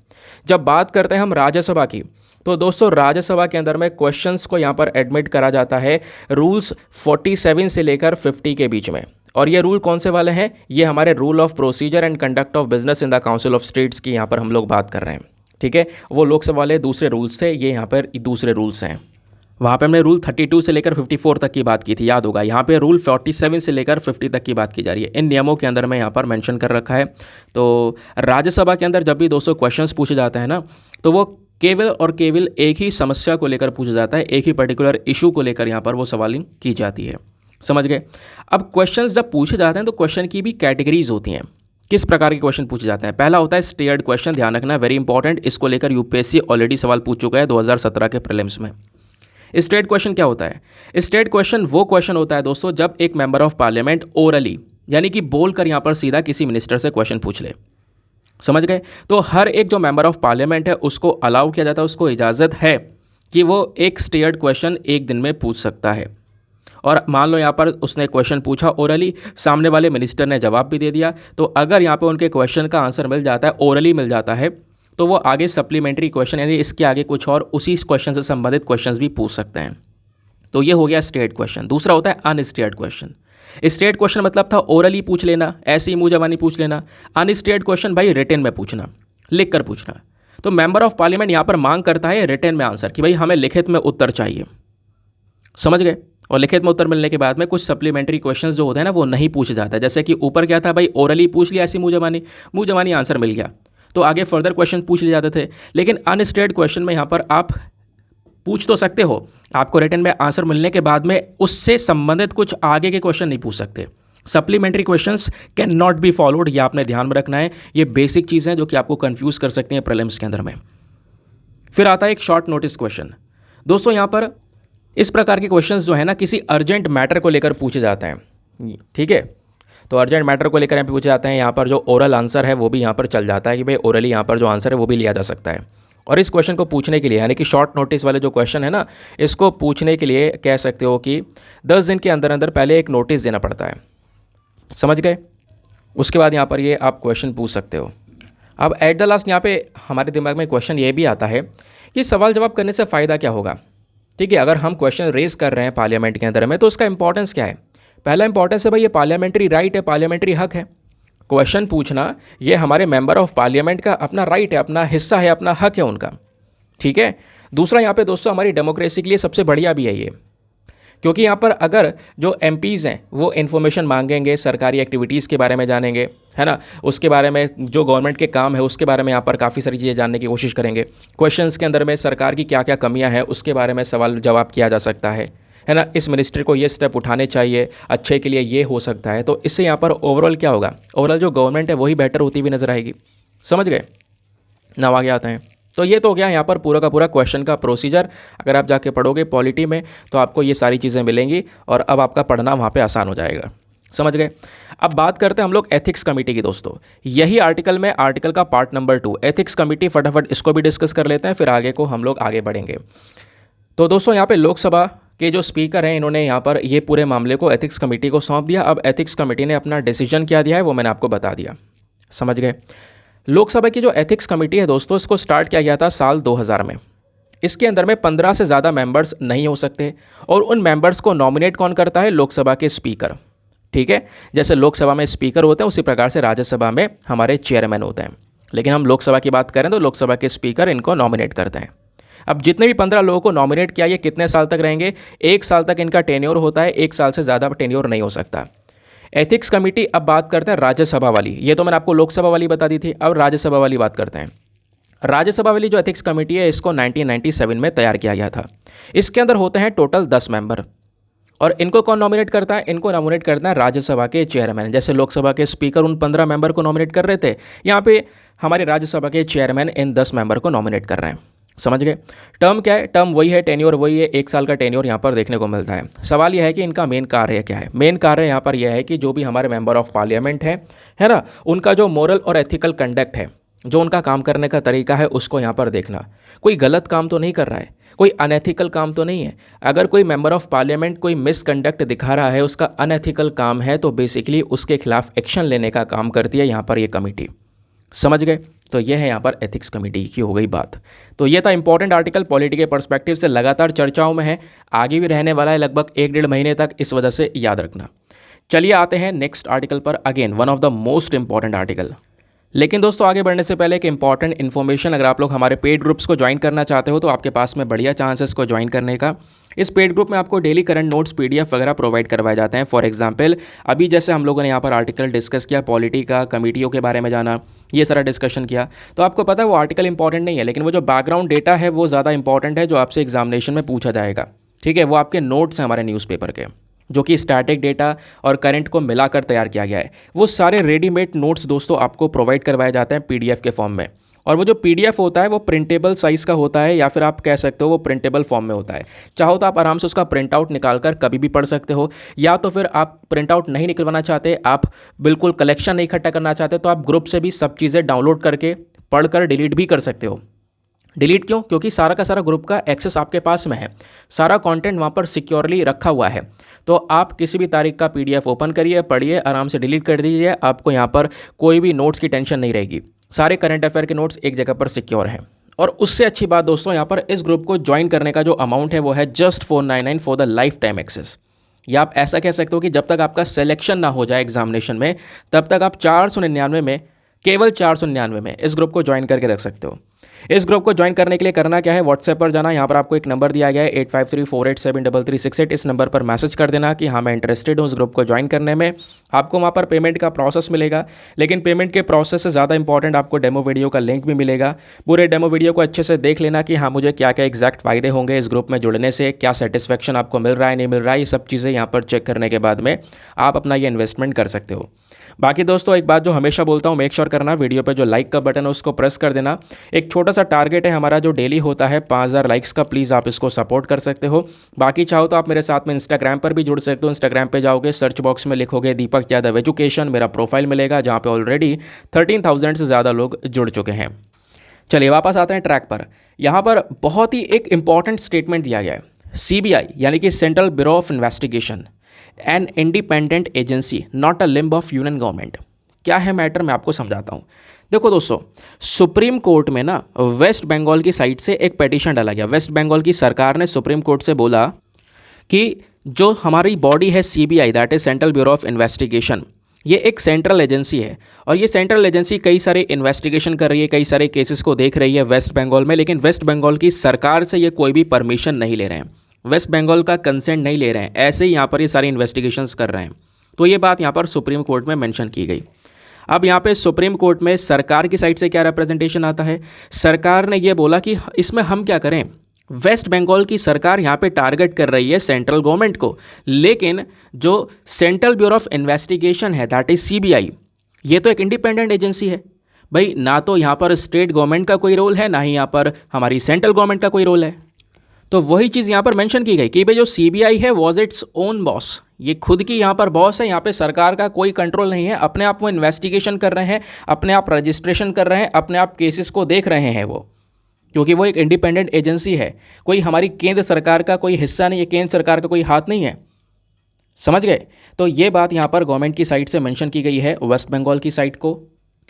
जब बात करते हैं हम राज्यसभा की, तो दोस्तों राज्यसभा के अंदर में क्वेश्चंस को यहाँ पर एडमिट करा जाता है रूल्स 47 से लेकर 50 के बीच में। और ये रूल कौन से वाले हैं? ये हमारे rule of procedure and conduct of business in the council of states की यहाँ पर हम लोग बात कर रहे हैं, ठीक है। वो लोकसभा वाले दूसरे रूल्स थे, ये यहाँ पर दूसरे रूल्स हैं। वहाँ पे हमने रूल 32 से लेकर 54 तक की बात की थी, याद होगा। यहाँ पे रूल 47 से लेकर 50 तक की बात की जा रही है। इन नियमों के अंदर में यहाँ पर मेंशन कर रखा है। तो राज्यसभा के अंदर जब भी दोस्तों क्वेश्चंस पूछे जाते हैं ना, तो वो केवल और केवल एक ही समस्या को लेकर पूछा जाता है, एक ही पर्टिकुलर इशू को लेकर यहाँ पर वो सवालिंग की जाती है। समझ गए। अब क्वेश्चंस जब पूछे जाते हैं तो क्वेश्चन की भी कैटेगरीज होती हैं। किस प्रकार के क्वेश्चन पूछे जाते हैं? पहला होता है स्टेयर्ड क्वेश्चन, ध्यान रखना, वेरी इंपॉर्टेंट। इसको लेकर यूपीएससी ऑलरेडी सवाल पूछ चुका है 2017 के प्रीलिम्स में। स्टेट क्वेश्चन क्या होता है? स्टेट क्वेश्चन वो क्वेश्चन होता है दोस्तों जब एक मेंबर ऑफ पार्लियामेंट ओरली, यानी कि बोलकर यहाँ पर सीधा किसी मिनिस्टर से क्वेश्चन पूछ ले। समझ गए। तो हर एक जो मेंबर ऑफ पार्लियामेंट है उसको अलाउ किया जाता है, उसको इजाज़त है कि वो एक स्टेयर्ड क्वेश्चन एक दिन में पूछ सकता है। और मान लो यहाँ पर उसने क्वेश्चन पूछा ओरली, सामने वाले मिनिस्टर ने जवाब भी दे दिया, तो अगर यहाँ पे उनके क्वेश्चन का आंसर मिल जाता है, ओरली मिल जाता है, तो वो आगे सप्लीमेंट्री क्वेश्चन यानी इसके आगे कुछ और उसी क्वेश्चन से संबंधित क्वेश्चंस भी पूछ सकते हैं। तो ये हो गया स्टेट क्वेश्चन। दूसरा होता है अनस्टेट क्वेश्चन। स्टेट क्वेश्चन मतलब था ओरली पूछ लेना, ऐसे ही मुंह जबानी पूछ लेना। अनस्टेट क्वेश्चन भाई रिटन में पूछना, लिख कर पूछना। तो मेंबर ऑफ पार्लियामेंट यहाँ पर मांग करता है रिटन में आंसर कि भाई हमें लिखित में उत्तर चाहिए, समझ गए। और लिखित में उत्तर मिलने के बाद में कुछ सप्लीमेंट्री क्वेश्चंस जो होते हैं ना वो नहीं पूछे जाता है। जैसे कि ऊपर क्या था भाई, ओरली पूछ लिया ऐसी मुंह जबानी आंसर मिल गया, तो आगे फर्दर क्वेश्चन पूछ लिए जाते थे। लेकिन अनस्टेट क्वेश्चन में यहाँ पर आप पूछ तो सकते हो, आपको रिटन में आंसर मिलने के बाद में उससे संबंधित कुछ आगे के क्वेश्चन नहीं पूछ सकते। Supplementary questions can not be followed, ये आपने ध्यान में रखना है। ये बेसिक चीज़ें जो कि आपको कंफ्यूज कर सकती हैं प्रीलिम्स के अंदर में। फिर आता है एक शॉर्ट नोटिस क्वेश्चन। दोस्तों यहाँ पर इस प्रकार के क्वेश्चंस जो है ना किसी अर्जेंट मैटर को लेकर पूछे जाते हैं, ठीक है। तो अर्जेंट मैटर को लेकर यहाँ पे पूछे जाते हैं। यहाँ पर जो ओरल आंसर है वो भी यहाँ पर चल जाता है कि भाई ओरली यहाँ पर जो आंसर है वो भी लिया जा सकता है। और इस क्वेश्चन को पूछने के लिए यानी कि शॉर्ट नोटिस वाले जो क्वेश्चन है ना, इसको पूछने के लिए कह सकते हो कि 10 दिन के अंदर अंदर पहले एक नोटिस देना पड़ता है, समझ गए। उसके बाद यहाँ पर ये आप क्वेश्चन पूछ सकते हो। अब एट द लास्ट यहाँ पे हमारे दिमाग में क्वेश्चन ये भी आता है कि सवाल जवाब करने से फ़ायदा क्या होगा, ठीक है। अगर हम क्वेश्चन रेज कर रहे हैं पार्लियामेंट के अंदर में तो उसका इंपॉर्टेंस क्या है। पहला इंपॉर्टेंस है भाई ये पार्लियामेंट्री राइट है, पार्लियामेंट्री हक है। क्वेश्चन पूछना ये हमारे मेंबर ऑफ पार्लियामेंट का अपना राइट है, अपना हिस्सा है, अपना हक है उनका, ठीक है। दूसरा यहाँ पे दोस्तों हमारी डेमोक्रेसी के लिए सबसे बढ़िया भी है ये, क्योंकि यहाँ पर अगर जो एमपीज़ हैं वो इन्फॉर्मेशन मांगेंगे, सरकारी एक्टिविटीज़ के बारे में जानेंगे, है ना, उसके बारे में जो गवर्नमेंट के काम है उसके बारे में यहाँ पर काफ़ी सारी चीज़ें जानने की कोशिश करेंगे। क्वेश्चंस के अंदर में सरकार की क्या क्या कमियाँ हैं उसके बारे में सवाल जवाब किया जा सकता है ना। इस मिनिस्ट्री को ये स्टेप उठाने चाहिए, अच्छे के लिए ये हो सकता है। तो इससे यहाँ पर ओवरऑल क्या होगा, ओवरऑल जो गवर्नमेंट है वही बेटर होती हुई नजर आएगी, समझ गए ना। आगे आते हैं तो ये तो हो गया यहाँ पर पूरा का पूरा क्वेश्चन का प्रोसीजर। अगर आप जाके पढ़ोगे पॉलिटी में तो आपको ये सारी चीज़ें मिलेंगी और अब आपका पढ़ना वहाँ पे आसान हो जाएगा, समझ गए। अब बात करते हैं हम लोग एथिक्स कमेटी की। दोस्तों यही आर्टिकल में आर्टिकल का पार्ट नंबर 2 एथिक्स कमेटी, फटाफट इसको भी डिस्कस कर लेते हैं, फिर आगे को हम लोग आगे बढ़ेंगे। तो दोस्तों यहाँ पे लोकसभा के जो स्पीकर हैं इन्होंने यहाँ पर ये पूरे मामले को एथिक्स कमेटी को सौंप दिया। अब एथिक्स कमेटी ने अपना डिसीजन क्या दिया है वो मैंने आपको बता दिया, समझ गए। लोकसभा की जो एथिक्स कमेटी है दोस्तों इसको स्टार्ट किया गया था साल 2000 में। इसके अंदर में 15 से ज़्यादा मेंबर्स नहीं हो सकते और उन मेंबर्स को नॉमिनेट कौन करता है, लोकसभा के स्पीकर, ठीक है। जैसे लोकसभा में स्पीकर होते हैं उसी प्रकार से राज्यसभा में हमारे चेयरमैन होते हैं, लेकिन हम लोकसभा की बात करें तो लोकसभा के स्पीकर इनको नॉमिनेट करते हैं। अब जितने भी 15 लोगों को नॉमिनेट किया ये कितने साल तक रहेंगे, 1 साल तक इनका टेन्योर होता है, 1 साल से ज़्यादा टेन्योर नहीं हो सकता। एथिक्स कमेटी, अब बात करते हैं राज्यसभा वाली। ये तो मैंने आपको लोकसभा वाली बता दी थी, अब राज्यसभा वाली बात करते हैं। राज्यसभा वाली जो एथिक्स कमेटी है इसको 1997 में तैयार किया गया था। इसके अंदर होते हैं टोटल 10 मेंबर और इनको कौन नॉमिनेट करता है, इनको नॉमिनेट करता है राज्यसभा के चेयरमैन। जैसे लोकसभा के स्पीकर उन 15 मेंबर को नॉमिनेट कर रहे थे, यहाँ पे हमारे राज्यसभा के चेयरमैन इन 10 मेंबर को नॉमिनेट कर रहे हैं, समझ गए। टर्म क्या है, टर्म वही है, टेन्योर वही है, 1 साल का टेन्योर यहाँ पर देखने को मिलता है। सवाल यह है कि इनका मेन कार्य क्या है। मेन कार्य यहाँ पर यह है कि जो भी हमारे मेंबर ऑफ पार्लियामेंट है ना, उनका जो मोरल और एथिकल कंडक्ट है, जो उनका काम करने का तरीका है उसको यहाँ पर देखना। कोई गलत काम तो नहीं कर रहा है, कोई अनएथिकल काम तो नहीं है। अगर कोई मेंबर ऑफ पार्लियामेंट कोई मिसकंडक्ट दिखा रहा है, उसका अनएथिकल काम है, तो बेसिकली उसके खिलाफ एक्शन लेने का काम करती है यहाँ पर ये कमेटी, समझ गए। तो ये है यहाँ पर एथिक्स कमेटी की हो गई बात। तो ये था इंपॉर्टेंट आर्टिकल, पॉलिटी के पर्सपेक्टिव से लगातार चर्चाओं में है, आगे भी रहने वाला है लगभग 1-1.5 महीने तक, इस वजह से याद रखना। चलिए आते हैं नेक्स्ट आर्टिकल पर, again one of the most important article. लेकिन दोस्तों आगे बढ़ने से पहले एक इंपॉर्टेंट इन्फॉर्मेशन, अगर आप लोग हमारे पेड ग्रुप्स को ज्वाइन करना चाहते हो तो आपके पास में बढ़िया चांसेस को ज्वाइन करने का। इस पेड ग्रुप में आपको डेली करंट नोट्स, पीडीएफ वगैरह प्रोवाइड करवाए जाते हैं। फॉर एग्जांपल अभी जैसे हम लोगों ने यहाँ पर आर्टिकल डिस्कस किया, पॉलिटी का, कमेटियों के बारे में जाना, ये सारा डिस्कशन किया, तो आपको पता है वो आर्टिकल इंपॉर्टेंट नहीं है, लेकिन वो जो बैकग्राउंड डेटा है वो ज़्यादा इंपॉर्टेंट है, जो आपसे एग्जामिनेशन में पूछा जाएगा, ठीक है। वो आपके नोट्स हैं हमारे न्यूज़पेपर के, जो कि स्टैटिक डेटा और करंट को मिलाकर तैयार किया गया है। वो सारे रेडीमेड नोट्स दोस्तों आपको प्रोवाइड करवाए जाते हैं पीडीएफ के फॉर्म में। और वो जो पीडीएफ होता है वो प्रिंटेबल साइज़ का होता है, या फिर आप कह सकते हो वो प्रिंटेबल फॉर्म में होता है। चाहो तो आप आराम से उसका प्रिंट आउट निकाल कर कभी भी पढ़ सकते हो, या तो फिर आप प्रिंट आउट नहीं निकलवाना चाहते, आप बिल्कुल कलेक्शन नहीं इकट्ठा करना चाहते, तो आप ग्रुप से भी सब चीज़ें डाउनलोड करके पढ़कर डिलीट भी कर सकते हो। डिलीट क्यों? क्योंकि सारा का सारा ग्रुप का एक्सेस आपके पास में है, सारा कंटेंट वहाँ पर सिक्योरली रखा हुआ है। तो आप किसी भी तारीख का पीडीएफ ओपन करिए, पढ़िए, आराम से डिलीट कर दीजिए, आपको यहाँ पर कोई भी नोट्स की टेंशन नहीं रहेगी। सारे करंट अफेयर के नोट्स एक जगह पर सिक्योर हैं। और उससे अच्छी बात दोस्तों, यहाँ पर इस ग्रुप को ज्वाइन करने का जो अमाउंट है वो है just 499 for the lifetime access. या आप ऐसा कह सकते हो कि जब तक आपका सिलेक्शन ना हो जाए एग्जामिनेशन में, तब तक आप 499 में, केवल 499 में इस ग्रुप को ज्वाइन करके रख सकते हो। इस ग्रुप को ज्वाइन करने के लिए करना क्या है, व्हाट्सएप पर जाना, यहाँ पर आपको एक नंबर दिया गया है 8534873368। इस नंबर पर मैसेज कर देना कि हाँ मैं इंटरेस्टेड हूँ इस ग्रुप को ज्वाइन करने में। आपको वहाँ पर पेमेंट का प्रोसेस मिलेगा, लेकिन पेमेंट के प्रोसेस से ज़्यादा इंपॉर्टेंट आपको डेमो वीडियो का लिंक भी मिलेगा। पूरे डेमो वीडियो को अच्छे से देख लेना कि हाँ मुझे क्या क्या एग्जैक्ट फ़ायदे होंगे इस ग्रुप में जुड़ने से, क्या सेटिस्फेक्शन आपको मिल रहा है नहीं मिल रहा है, ये सब चीज़ें यहाँ पर चेक करने के बाद में आप अपना ये इन्वेस्टमेंट कर सकते हो। बाकी दोस्तों एक बात जो हमेशा बोलता हूँ, मेक श्योर करना वीडियो पे जो लाइक का बटन है उसको प्रेस कर देना। एक छोटा सा टारगेट है हमारा जो डेली होता है 5000 लाइक्स का, प्लीज़ आप इसको सपोर्ट कर सकते हो। बाकी चाहो तो आप मेरे साथ में इंस्टाग्राम पर भी जुड़ सकते हो। इंस्टाग्राम पे जाओगे, सर्च बॉक्स में लिखोगे दीपक यादव एजुकेशन, मेरा प्रोफाइल मिलेगा जहाँ पे ऑलरेडी 13,000 से ज़्यादा लोग जुड़ चुके हैं। चलिए वापस आते हैं ट्रैक पर। यहाँ पर बहुत ही एक इंपॉर्टेंट स्टेटमेंट दिया गया है। सीबीआई यानी कि central bureau of investigation, an independent agency, not a limb of union government. क्या है मैटर, मैं आपको समझाता हूँ। देखो दोस्तों, सुप्रीम कोर्ट में ना वेस्ट बंगाल की साइड से एक पिटीशन डाला गया। वेस्ट बंगाल की सरकार ने सुप्रीम कोर्ट से बोला कि जो हमारी बॉडी है CBI, that is central bureau of investigation, ये एक सेंट्रल एजेंसी है और ये सेंट्रल एजेंसी कई सारे इन्वेस्टिगेशन कर रही है, कई सारे केसेस को देख रही है वेस्ट बंगाल में, लेकिन वेस्ट बंगाल की सरकार से ये कोई भी परमिशन नहीं ले रहे हैं, वेस्ट बंगाल का कंसेंट नहीं ले रहे हैं, ऐसे ही यहाँ पर ये सारी इन्वेस्टिगेशंस कर रहे हैं। तो ये बात यहाँ पर सुप्रीम कोर्ट में मेंशन की गई। अब यहाँ पे सुप्रीम कोर्ट में सरकार की साइड से क्या रिप्रेजेंटेशन आता है, सरकार ने ये बोला कि इसमें हम क्या करें, वेस्ट बंगाल की सरकार यहाँ पे टारगेट कर रही है सेंट्रल गवर्नमेंट को, लेकिन जो सेंट्रल ब्यूरो ऑफ इन्वेस्टिगेशन है दैट इज सीबीआई, ये तो एक इंडिपेंडेंट एजेंसी है भाई, ना तो यहाँ पर स्टेट गवर्नमेंट का कोई रोल है, ना ही यहाँ पर हमारी सेंट्रल गवर्नमेंट का कोई रोल है। तो वही चीज़ यहाँ पर मेंशन की गई कि भाई जो सीबीआई है वॉज इट्स ओन बॉस, ये खुद की यहाँ पर बॉस है, यहाँ पे सरकार का कोई कंट्रोल नहीं है, अपने आप वो इन्वेस्टिगेशन कर रहे हैं, अपने आप रजिस्ट्रेशन कर रहे हैं, अपने आप केसेस को देख रहे हैं वो, क्योंकि वो एक इंडिपेंडेंट एजेंसी है, कोई हमारी केंद्र सरकार का कोई हिस्सा नहीं है, केंद्र सरकार का कोई हाथ नहीं है। समझ गए? तो ये बात यहाँ पर गवर्नमेंट की साइड से मेंशन की गई है वेस्ट बंगाल की साइड को,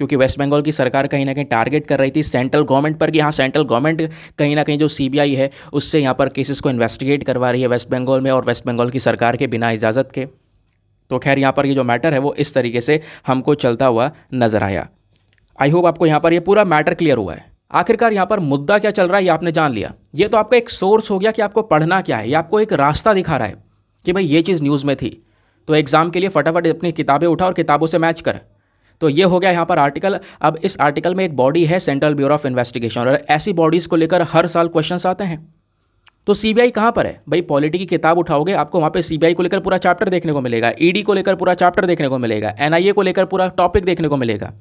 क्योंकि वेस्ट बंगाल की सरकार कहीं ना कहीं टारगेट कर रही थी सेंट्रल गवर्नमेंट पर कि हाँ सीबीआई गवर्नमेंट कहीं ना कहीं जो सीबीआई है उससे यहाँ पर केसेस को इन्वेस्टिगेट करवा रही है वेस्ट बंगाल में, और वेस्ट बंगाल की सरकार के बिना इजाज़त के। तो खैर यहाँ पर ये जो मैटर है वो इस तरीके से हमको चलता हुआ नजर आया। आई होप आपको यहाँ पर ये पूरा मैटर क्लियर हुआ है। आखिरकार यहाँ पर मुद्दा क्या चल रहा है ये आपने जान लिया। ये तो आपका एक सोर्स हो गया कि आपको पढ़ना क्या है, ये आपको एक रास्ता दिखा रहा है कि भाई ये चीज़ न्यूज़ में थी, तो एग्जाम के लिए फटाफट अपनी किताबें उठा और किताबों से मैच कर। तो ये हो गया यहाँ पर आर्टिकल। अब इस आर्टिकल में एक बॉडी है सेंट्रल ब्यूरो ऑफ इन्वेस्टिगेशन, और ऐसी बॉडीज़ को लेकर हर साल क्वेश्चंस आते हैं। तो सीबीआई कहाँ पर है भाई, पॉलिटी की किताब उठाओगे आपको वहाँ पे सीबीआई को लेकर पूरा चैप्टर देखने को मिलेगा, ईडी को लेकर पूरा चैप्टर देखने को मिलेगा, एनआईए को लेकर पूरा टॉपिक देखने को मिलेगा।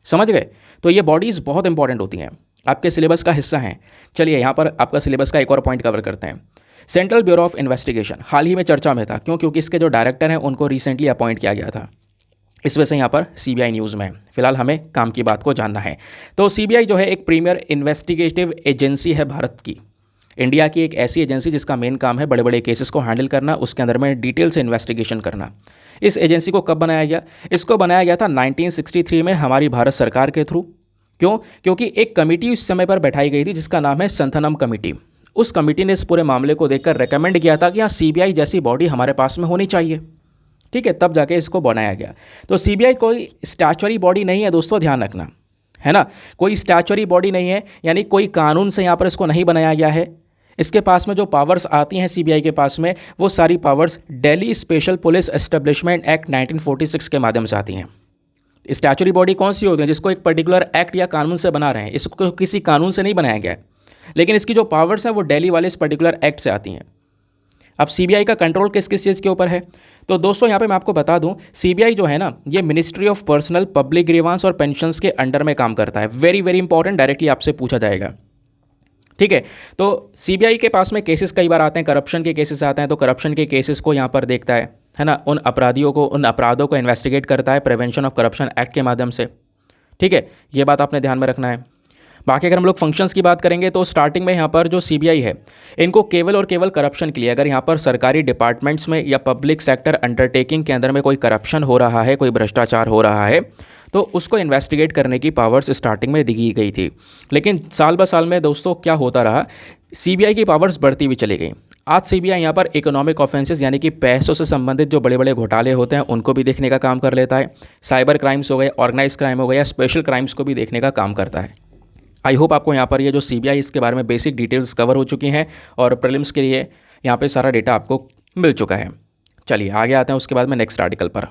समझ गए? तो ये बॉडीज़ बहुत इंपॉर्टेंट होती हैं, आपके सिलेबस का हिस्सा हैं। चलिए यहाँ पर आपका सिलेबस का एक और पॉइंट कवर करते हैं। सेंट्रल ब्यूरो ऑफ इन्वेस्टिगेशन हाल ही में चर्चा में था, क्यों? क्योंकि इसके जो डायरेक्टर हैं उनको रिसेंटली अपॉइंट किया गया था, इस वजह से यहाँ पर सीबीआई न्यूज़ में। फिलहाल हमें काम की बात को जानना है। तो सीबीआई जो है एक प्रीमियर इन्वेस्टिगेटिव एजेंसी है भारत की, इंडिया की एक ऐसी एजेंसी जिसका मेन काम है बड़े बड़े केसेस को हैंडल करना, उसके अंदर में डिटेल से इन्वेस्टिगेशन करना। इस एजेंसी को कब बनाया गया? इसको बनाया गया था 1963 में हमारी भारत सरकार के थ्रू। क्यों? क्योंकि एक कमेटी उस समय पर बैठाई गई थी जिसका नाम है संथनम कमेटी। उस कमेटी ने इस पूरे मामले को देखकर रेकमेंड किया था कि हाँ सीबीआई जैसी बॉडी हमारे पास में होनी चाहिए। ठीक है, तब जाके इसको बनाया गया। तो सीबीआई कोई स्टैचुअरी बॉडी नहीं है दोस्तों, ध्यान रखना है ना, कोई स्टैचुअरी बॉडी नहीं है, यानी कोई कानून से यहाँ पर इसको नहीं बनाया गया है। इसके पास में जो पावर्स आती हैं सीबीआई के पास में, वो सारी powers Delhi special police establishment act 1946 के माध्यम से आती हैं। स्टैचुअरी बॉडी कौन सी होती है? जिसको एक पर्टिकुलर एक्ट या कानून से बना रहे हैं, इसको किसी कानून से नहीं बनाया गया है, लेकिन इसकी जो पावर्स हैं वो दिल्ली वाले इस पर्टिकुलर एक्ट से आती हैं। अब सीबीआई का कंट्रोल किस किस चीज़ के ऊपर है? तो दोस्तों यहाँ पे मैं आपको बता दूं, सीबीआई जो है ना, ये ministry of personnel public grievance और पेंशंस के अंडर में काम करता है। वेरी वेरी इंपॉर्टेंट, डायरेक्टली आपसे पूछा जाएगा। ठीक है, तो सीबीआई के पास में केसेस कई बार आते हैं, करप्शन के केसेस आते हैं, तो करप्शन के केसेस को यहाँ पर देखता है ना, उन अपराधियों को, उन अपराधों को इन्वेस्टिगेट करता है प्रिवेंशन ऑफ करप्शन एक्ट के माध्यम से। ठीक है, ये बात आपने ध्यान में रखना है। बाकी अगर हम लोग फंक्शंस की बात करेंगे तो स्टार्टिंग में यहाँ पर जो सीबीआई है, इनको केवल और केवल करप्शन के लिए, अगर यहाँ पर सरकारी डिपार्टमेंट्स में या पब्लिक सेक्टर अंडरटेकिंग के अंदर में कोई करप्शन हो रहा है, कोई भ्रष्टाचार हो रहा है, तो उसको इन्वेस्टिगेट करने की पावर्स स्टार्टिंग में दी गई थी। लेकिन साल ब साल में दोस्तों क्या होता रहा, सीबीआई की पावर्स बढ़ती हुई चली गई। आज सीबीआई यहाँ पर इकोनॉमिक ऑफेंसेस यानी कि पैसों से संबंधित जो बड़े बड़े घोटाले होते हैं उनको भी देखने का काम कर लेता है। साइबर क्राइम्स हो गए, ऑर्गेनाइज क्राइम हो गया, स्पेशल क्राइम्स को भी देखने का काम करता है। आई होप आपको यहाँ पर ये जो सीबीआई इसके बारे में बेसिक डिटेल्स कवर हो चुकी हैं और प्रीलिम्स के लिए यहाँ पे सारा डेटा आपको मिल चुका है। चलिए आगे आते हैं उसके बाद में नेक्स्ट आर्टिकल पर।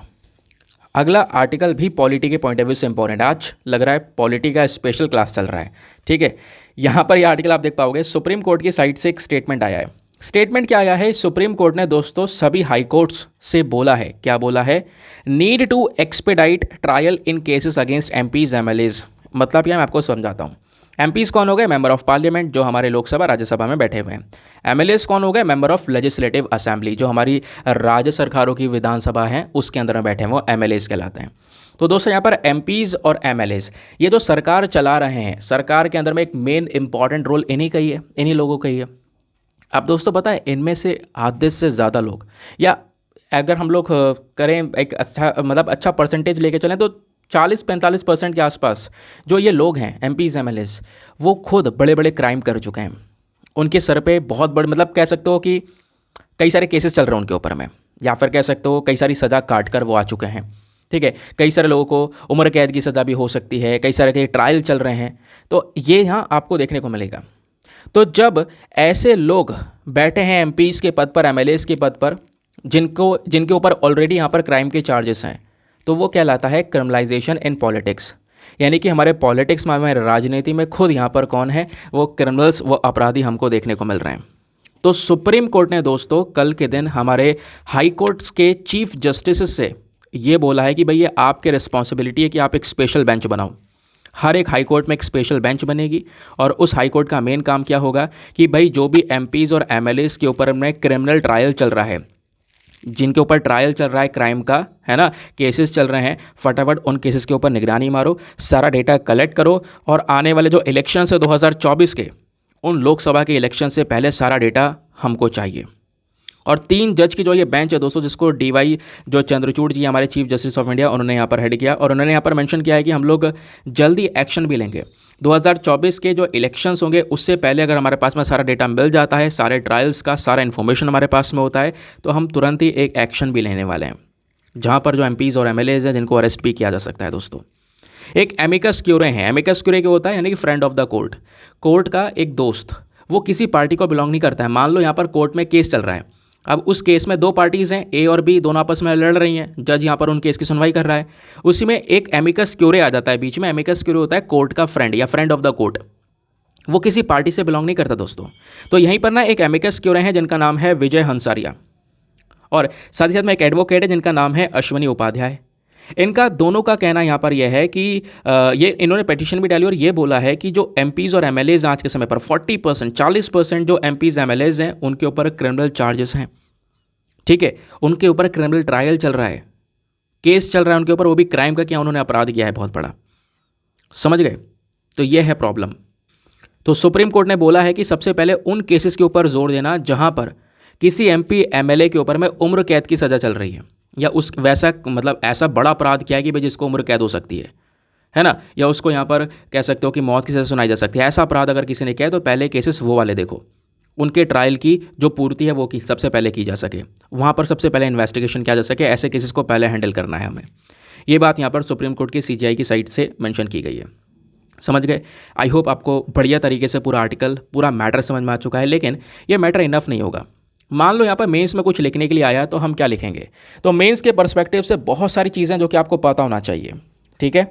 अगला आर्टिकल भी पॉलिटी के पॉइंट ऑफ व्यू से इंपॉर्टेंट है। आज लग रहा है पॉलिटी का स्पेशल क्लास चल रहा है, ठीक है। यहाँ पर ये आर्टिकल आप देख पाओगे, सुप्रीम कोर्ट की साइड से एक स्टेटमेंट आया है। स्टेटमेंट क्या आया है, सुप्रीम कोर्ट ने दोस्तों सभी हाई कोर्ट्स से बोला है, क्या बोला है, need to expedite trial in cases against MPs MLAs. मतलब क्या, मैं आपको समझाता हूँ। एमपीज कौन हो गए, मेंबर ऑफ पार्लियामेंट, जो हमारे लोकसभा राज्यसभा में बैठे हुए हैं। एमएलएज कौन हो गए, मेंबर ऑफ लेजिस्लेटिव असेंबली, जो हमारी राज्य सरकारों की विधानसभा है उसके अंदर में बैठे हैं, वो एमएलएज कहलाते हैं। तो दोस्तों यहाँ पर एमपीज और एमएलएज ये जो सरकार चला रहे हैं, सरकार के अंदर में एक मेन इंपॉर्टेंट रोल इन्हीं का ही है, इन्हीं लोगों का ही है। अब दोस्तों पता है, इनमें से आधे से ज़्यादा लोग, या अगर हम लोग करें एक अच्छा परसेंटेज लेके चलें तो 40-45% के आसपास जो ये लोग हैं एमपीज एमएलएज, वो खुद बड़े बड़े क्राइम कर चुके हैं। उनके सर पे बहुत बड़े, मतलब कह सकते हो कि कई सारे केसेस चल रहे हैं उनके ऊपर में, या फिर कह सकते हो कई सारी सज़ा काट कर वो आ चुके हैं, ठीक है। कई सारे लोगों को उम्र कैद की सज़ा भी हो सकती है, कई सारे के ट्रायल चल रहे हैं, तो ये यहाँ आपको देखने को मिलेगा। तो जब ऐसे लोग बैठे हैं एमपीज के पद पर, एमएलएज के पद पर, जिनके ऊपर ऑलरेडी यहाँ पर क्राइम के चार्जेस हैं, तो वो कहलाता है क्रिमिनलाइजेशन इन पॉलिटिक्स। यानी कि हमारे पॉलिटिक्स में, हमारे राजनीति में खुद यहाँ पर कौन है, वो क्रिमिनल्स, वो अपराधी हमको देखने को मिल रहे हैं। तो सुप्रीम कोर्ट ने दोस्तों कल के दिन हमारे हाई कोर्ट्स के चीफ जस्टिस से ये बोला है कि भाई ये आपके रिस्पॉन्सिबिलिटी है कि आप एक स्पेशल बेंच बनाओ। हर एक हाई कोर्ट में एक स्पेशल बेंच बनेगी और उस हाई कोर्ट का मेन काम क्या होगा कि भाई जो भी एमपीज और एमएलएज के ऊपर में क्रिमिनल ट्रायल चल रहा है, जिनके ऊपर ट्रायल चल रहा है क्राइम का, है ना, केसेस चल रहे हैं, फटाफट उन केसेस के ऊपर निगरानी मारो, सारा डेटा कलेक्ट करो और आने वाले जो इलेक्शन है 2024 के, उन लोकसभा के इलेक्शन से पहले सारा डेटा हमको चाहिए। और 3 जज की जो ये बेंच है दोस्तों, जिसको डीवाई जो चंद्रचूड़ जी हमारे चीफ जस्टिस ऑफ इंडिया, उन्होंने यहाँ पर हेड किया और उन्होंने यहाँ पर मेंशन किया है कि हम लोग जल्दी एक्शन भी लेंगे। 2024 के जो इलेक्शंस होंगे उससे पहले अगर हमारे पास में सारा डेटा मिल जाता है, सारे ट्रायल्स का सारा इन्फॉर्मेशन हमारे पास में होता है, तो हम तुरंत ही एक एक्शन भी लेने वाले हैं, जहाँ पर जो एमपीज और एमएलएज हैं जिनको अरेस्ट भी किया जा सकता है। दोस्तों एक एमिकस क्यूरे हैं, एमिकस क्यूरे क्या होता है, यानी कि friend of the court, court का एक दोस्त, वो किसी पार्टी को बिलोंग नहीं करता है। मान लो यहाँ पर कोर्ट में केस चल रहा है, अब उस केस में 2 पार्टीज़ हैं, ए और बी, दोनों आपस में लड़ रही हैं, जज यहाँ पर उन केस की सुनवाई कर रहा है, उसी में एक एमिकस क्यूरे आ जाता है बीच में। एमिकस क्यूरे होता है कोर्ट का फ्रेंड या फ्रेंड ऑफ द कोर्ट, वो किसी पार्टी से बिलोंग नहीं करता दोस्तों। तो यहीं पर ना एक एमिकस क्यूरे हैं जिनका नाम है विजय हंसारिया, और साथ ही साथ में एक एडवोकेट है जिनका नाम है अश्वनी उपाध्याय। इनका दोनों का कहना यहाँ पर यह है कि ये इन्होंने पिटीशन भी डाली और ये बोला है कि जो एमपीज़ और एमएलएज आज के समय पर 40% जो एमपीज़ एमएलएज हैं उनके ऊपर क्रिमिनल चार्जेस हैं, ठीक है, उनके ऊपर क्रिमिनल ट्रायल चल रहा है, केस चल रहा है उनके ऊपर, वो भी क्राइम का क्या, उन्होंने अपराध किया है बहुत बड़ा, समझ गए। तो ये है प्रॉब्लम। तो सुप्रीम कोर्ट ने बोला है कि सबसे पहले उन केसेस के ऊपर जोर देना जहां पर किसी एमपी एमएलए के ऊपर में उम्र कैद की सज़ा चल रही है, या उस वैसा मतलब ऐसा बड़ा अपराध किया है कि भाई जिसको उम्र कैद हो सकती है ना, या उसको यहाँ पर कह सकते हो कि मौत की सज़ा सुनाई जा सकती है। ऐसा अपराध अगर किसी ने किया तो पहले केसेस वो वाले देखो, उनके ट्रायल की जो पूर्ति है वो की सबसे पहले की जा सके, वहाँ पर सबसे पहले इन्वेस्टिगेशन किया जा सके, ऐसे केसेस को पहले हैंडल करना है हमें। ये बात यहाँ पर सुप्रीम कोर्ट की सीजीआई की साइड से मेंशन की गई है, समझ गए। आई होप आपको बढ़िया तरीके से पूरा आर्टिकल, पूरा मैटर समझ में आ चुका है। लेकिन ये मैटर इनफ नहीं होगा। मान लो यहाँ पर मेंस में कुछ लिखने के लिए आया तो हम क्या लिखेंगे, तो मेंस के पर्सपेक्टिव से बहुत सारी चीज़ें जो कि आपको पता होना चाहिए, ठीक है।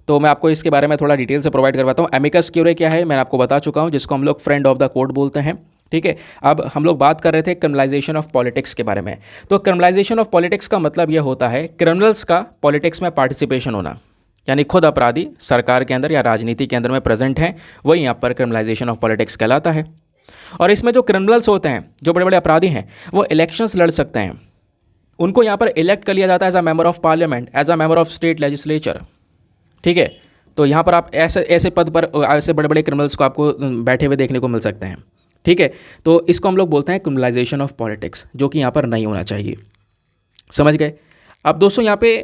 तो मैं आपको इसके बारे में थोड़ा डिटेल से प्रोवाइड करवाता हूँ। एमिकस क्यूरे क्या है मैंने आपको बता चुका हूँ, जिसको हम लोग फ्रेंड ऑफ द कोर्ट बोलते हैं, ठीक है। अब हम लोग बात कर रहे थे क्रिमिनलाइजेशन ऑफ पॉलिटिक्स के बारे में। तो क्रिमिनलाइजेशन ऑफ पॉलिटिक्स का मतलब यह होता है क्रिमिनल्स का पॉलिटिक्स में पार्टिसिपेशन होना, यानी खुद अपराधी सरकार के अंदर या राजनीति के अंदर में प्रेजेंट हैं, वही यहाँ पर क्रिमिनलाइजेशन ऑफ पॉलिटिक्स कहलाता है। और इसमें जो क्रिमिनल्स होते हैं, जो बड़े बड़े अपराधी हैं, वो इलेक्शंस लड़ सकते हैं, उनको यहाँ पर इलेक्ट कर लिया जाता है as a member of parliament, as a member of state legislature, ठीक है। तो यहाँ पर आप ऐसे ऐसे पद पर ऐसे बड़े बड़े क्रिमिनल्स को आपको बैठे हुए देखने को मिल सकते हैं। ठीक है, तो इसको हम लोग बोलते हैं क्रिमिनलाइजेशन ऑफ पॉलिटिक्स, जो कि यहाँ पर नहीं होना चाहिए। समझ गए। अब दोस्तों यहाँ पे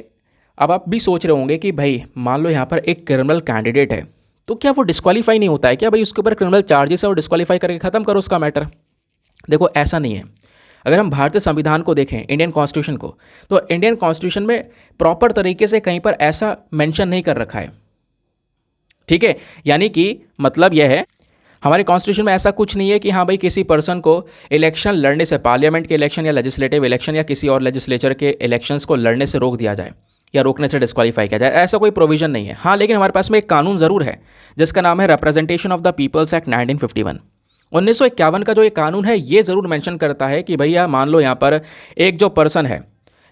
अब आप भी सोच रहे होंगे कि भाई मान लो यहाँ पर एक क्रिमिनल कैंडिडेट है, तो क्या वो डिस्क्वालीफाई नहीं होता है क्या? भाई उसके ऊपर क्रिमिनल चार्जेस है और डिस्क्वालीफाई करके ख़त्म करो उसका मैटर। देखो ऐसा नहीं है। अगर हम भारतीय संविधान को देखें, इंडियन कॉन्स्टिट्यूशन को, तो इंडियन कॉन्स्टिट्यूशन में प्रॉपर तरीके से कहीं पर ऐसा मेंशन नहीं कर रखा है। ठीक है, यानी कि मतलब यह है, हमारे कॉन्स्टिट्यूशन में ऐसा कुछ नहीं है कि हाँ भाई किसी पर्सन को इलेक्शन लड़ने से, पार्लियामेंट के इलेक्शन या लेजिस्लेटिव इलेक्शन या किसी और लेजिस्लेचर के इलेक्शंस को लड़ने से रोक दिया जाए या रोकने से डिस्क्वालीफाई किया जाए। ऐसा कोई प्रोविजन नहीं है। हाँ, लेकिन हमारे पास में एक कानून ज़रूर है जिसका नाम है representation of the people's act 1951। 1951 का जो ये कानून है ये ज़रूर मेंशन करता है कि भैया मान लो यहाँ पर एक जो पर्सन है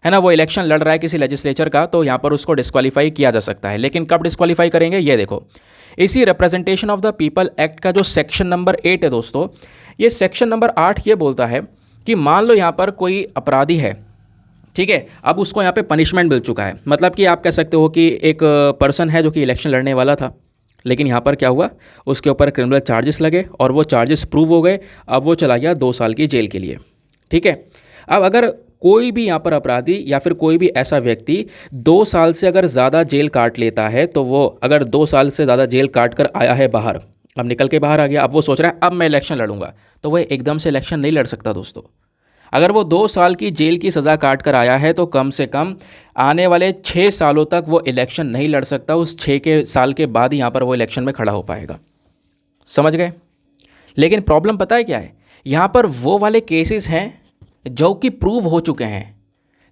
ना, वो इलेक्शन लड़ रहा है किसी लेजिस्लेचर का, तो यहाँ पर उसको डिस्क्वालीफाई किया जा सकता है। लेकिन कब डिस्क्वालीफाई करेंगे ये देखो, इसी representation of the people act का जो सेक्शन नंबर 8 है दोस्तों, ये सेक्शन नंबर 8 ये बोलता है कि मान लो यहाँ पर कोई अपराधी है, ठीक है, अब उसको यहाँ पे पनिशमेंट मिल चुका है। मतलब कि आप कह सकते हो कि एक पर्सन है जो कि इलेक्शन लड़ने वाला था, लेकिन यहाँ पर क्या हुआ, उसके ऊपर क्रिमिनल चार्जेस लगे और वो चार्जेस प्रूव हो गए। अब वो चला गया 2 साल की जेल के लिए। ठीक है, अब अगर कोई भी यहाँ पर अपराधी या फिर कोई भी ऐसा व्यक्ति 2 साल से अगर ज़्यादा जेल काट लेता है, तो वो अगर 2 साल से ज़्यादा जेल काट कर आया है बाहर, अब निकल के बाहर आ गया, अब वो सोच रहा है अब मैं इलेक्शन लड़ूंगा, तो वह एकदम से इलेक्शन नहीं लड़ सकता दोस्तों। अगर वो 2 साल की जेल की सज़ा काट कर आया है तो कम से कम आने वाले 6 सालों तक वो इलेक्शन नहीं लड़ सकता। उस 6 साल के बाद ही यहाँ पर वो इलेक्शन में खड़ा हो पाएगा। समझ गए। लेकिन प्रॉब्लम पता है क्या है, यहाँ पर वो वाले केसेस हैं जो कि प्रूव हो चुके हैं,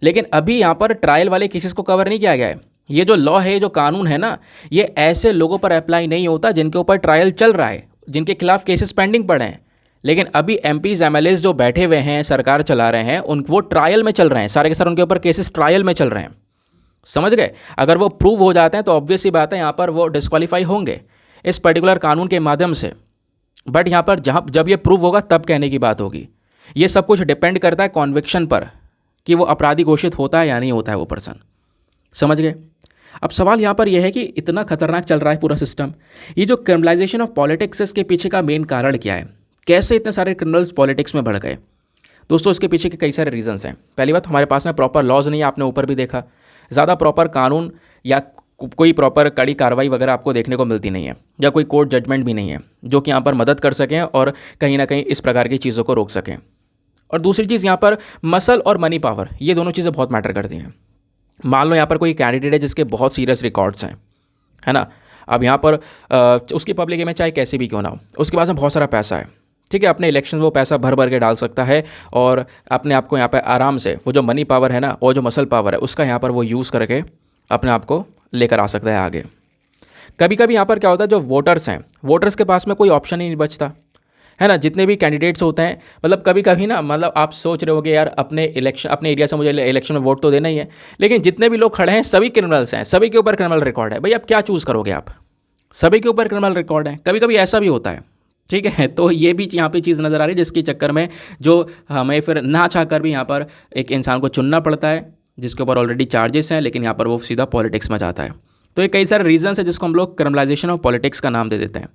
लेकिन अभी यहाँ पर ट्रायल वाले केसेस को कवर नहीं किया गया है। ये जो लॉ है, जो कानून है ना, ये ऐसे लोगों पर अप्लाई नहीं होता जिनके ऊपर ट्रायल चल रहा है, जिनके खिलाफ केसेस पेंडिंग पड़े हैं। लेकिन अभी एमपीज एमएलएज जो बैठे हुए हैं, सरकार चला रहे हैं, वो ट्रायल में चल रहे हैं, सारे के सारे उनके ऊपर केसेस ट्रायल में चल रहे हैं। समझ गए। अगर वो प्रूव हो जाते हैं तो ऑब्वियस ही बात है यहाँ पर वो डिस्क्वालीफाई होंगे इस पर्टिकुलर कानून के माध्यम से। बट यहाँ पर जब ये प्रूव होगा तब कहने की बात होगी। ये सब कुछ डिपेंड करता है कॉन्विक्शन पर कि वो अपराधी घोषित होता है या नहीं होता है वो पर्सन। समझ गए। अब सवाल यहाँ पर यह है कि इतना खतरनाक चल रहा है पूरा सिस्टम, ये जो क्रिमिनलाइजेशन ऑफ पॉलिटिक्स, इसके पीछे का मेन कारण क्या है? कैसे इतने सारे क्रिमिनल्स पॉलिटिक्स में बढ़ गए? दोस्तों इसके पीछे के कई सारे रीजंस हैं। पहली बात, हमारे पास में प्रॉपर लॉज नहीं है, आपने ऊपर भी देखा, ज़्यादा प्रॉपर कानून या कोई प्रॉपर कड़ी कार्रवाई वगैरह आपको देखने को मिलती नहीं है, या कोई कोर्ट जजमेंट भी नहीं है जो कि यहाँ पर मदद कर सकें और कहीं ना कहीं इस प्रकार की चीज़ों को रोक सकें। और दूसरी चीज़, यहाँ पर मसल और मनी पावर, ये दोनों चीज़ें बहुत मैटर करती हैं। मान लो यहाँ पर कोई कैंडिडेट है जिसके बहुत सीरियस रिकॉर्ड्स हैं, है ना, अब यहाँ पर उसकी पब्लिक इमेज चाहे कैसी भी क्यों ना हो, उसके पास में बहुत सारा पैसा है, ठीक है, अपने इलेक्शन वो पैसा भर भर के डाल सकता है और अपने आप को यहाँ पर आराम से, वो जो मनी पावर है ना और जो मसल पावर है उसका यहाँ पर वो यूज़ करके अपने आप को लेकर आ सकता है आगे। कभी कभी यहाँ पर क्या होता है, जो वोटर्स हैं, वोटर्स के पास में कोई ऑप्शन ही नहीं बचता, है ना। जितने भी कैंडिडेट्स होते हैं, मतलब कभी कभी ना, मतलब आप सोच रहे होगे यार अपने एरिया से मुझे इलेक्शन में वोट तो देना ही है, लेकिन जितने भी लोग खड़े हैं सभी क्रिमिनल्स हैं, सभी के ऊपर क्रिमिनल रिकॉर्ड है। भाई आप क्या चूज़ करोगे? आप सभी के ऊपर क्रिमिनल रिकॉर्ड है। कभी कभी ऐसा भी होता है, ठीक है। तो ये भी यहाँ पे चीज़ नज़र आ रही है, जिसके चक्कर में जो हमें फिर ना चाह कर भी यहाँ पर एक इंसान को चुनना पड़ता है जिसके ऊपर ऑलरेडी चार्जेस हैं, लेकिन यहाँ पर वो सीधा पॉलिटिक्स में जाता है। तो ये कई सारे रीजंस है जिसको हम लोग क्रिमिनलाइजेशन ऑफ पॉलिटिक्स का नाम दे देते हैं।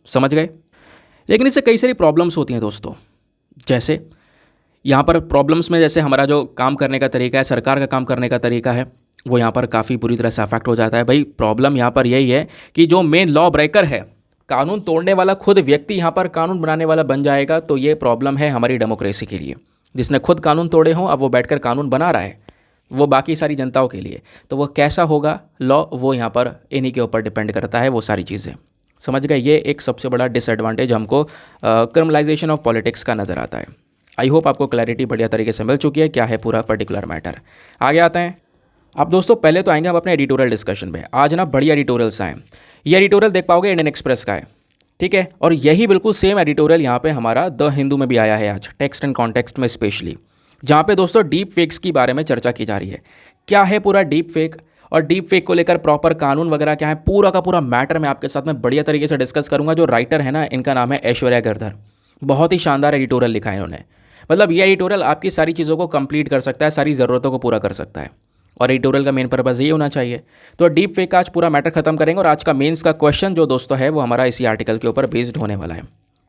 समझ गए। लेकिन इससे कई सारी प्रॉब्लम्स होती हैं दोस्तों। जैसे यहाँ पर प्रॉब्लम्स में, जैसे हमारा जो काम करने का तरीका है, सरकार का काम करने का तरीका है, वो यहाँ पर काफ़ी बुरी तरह से अफेक्ट हो जाता है। भाई प्रॉब्लम यहाँ पर यही है कि जो मेन लॉ ब्रेकर है, कानून तोड़ने वाला खुद व्यक्ति यहाँ पर कानून बनाने वाला बन जाएगा। तो ये प्रॉब्लम है हमारी डेमोक्रेसी के लिए। जिसने खुद कानून तोड़े हों, अब वो बैठकर कानून बना रहा है, वो बाकी सारी जनताओं के लिए, तो वो कैसा होगा लॉ, वो यहाँ पर इन्हीं के ऊपर डिपेंड करता है वो सारी चीज़ें। समझ गए। ये एक सबसे बड़ा डिसएडवांटेज हमको क्रिमिनलाइजेशन ऑफ पॉलिटिक्स का नज़र आता है। आई होप आपको क्लैरिटी बढ़िया तरीके से मिल चुकी है क्या है पूरा पर्टिकुलर मैटर। आगे आते हैं। अब दोस्तों पहले तो आएंगे हम अपने एडिटोरियल डिस्कशन में। आज ना बढ़िया एडिटोरियल्स आए। ये एडिटोरियल देख पाओगे इंडियन एक्सप्रेस का है, ठीक है, और यही बिल्कुल सेम एडिटोरियल यहाँ पे हमारा द हिंदू में भी आया है आज, टेक्स्ट एंड कॉन्टेक्स्ट में स्पेशली, जहाँ पे दोस्तों डीप फेक्स की बारे में चर्चा की जा रही है। क्या है पूरा डीप फेक और डीप फेक को लेकर प्रॉपर कानून वगैरह क्या है, पूरा का पूरा मैटर मैं आपके साथ में बढ़िया तरीके से डिस्कस करूंगा। जो राइटर है ना, इनका नाम है ऐश्वर्या गिरधर। बहुत ही शानदार एडिटोरियल लिखा है इन्होंने। मतलब ये एडिटोरियल आपकी सारी चीज़ों को कंप्लीट कर सकता है, सारी ज़रूरतों को पूरा कर सकता है। और एडिटोरियल का मेन पर्पज़ ये होना चाहिए। तो डीप फेक का आज पूरा मैटर खत्म करेंगे और आज का मेंस का क्वेश्चन जो दोस्तों है वो हमारा इसी आर्टिकल के ऊपर बेस्ड होने वाला है।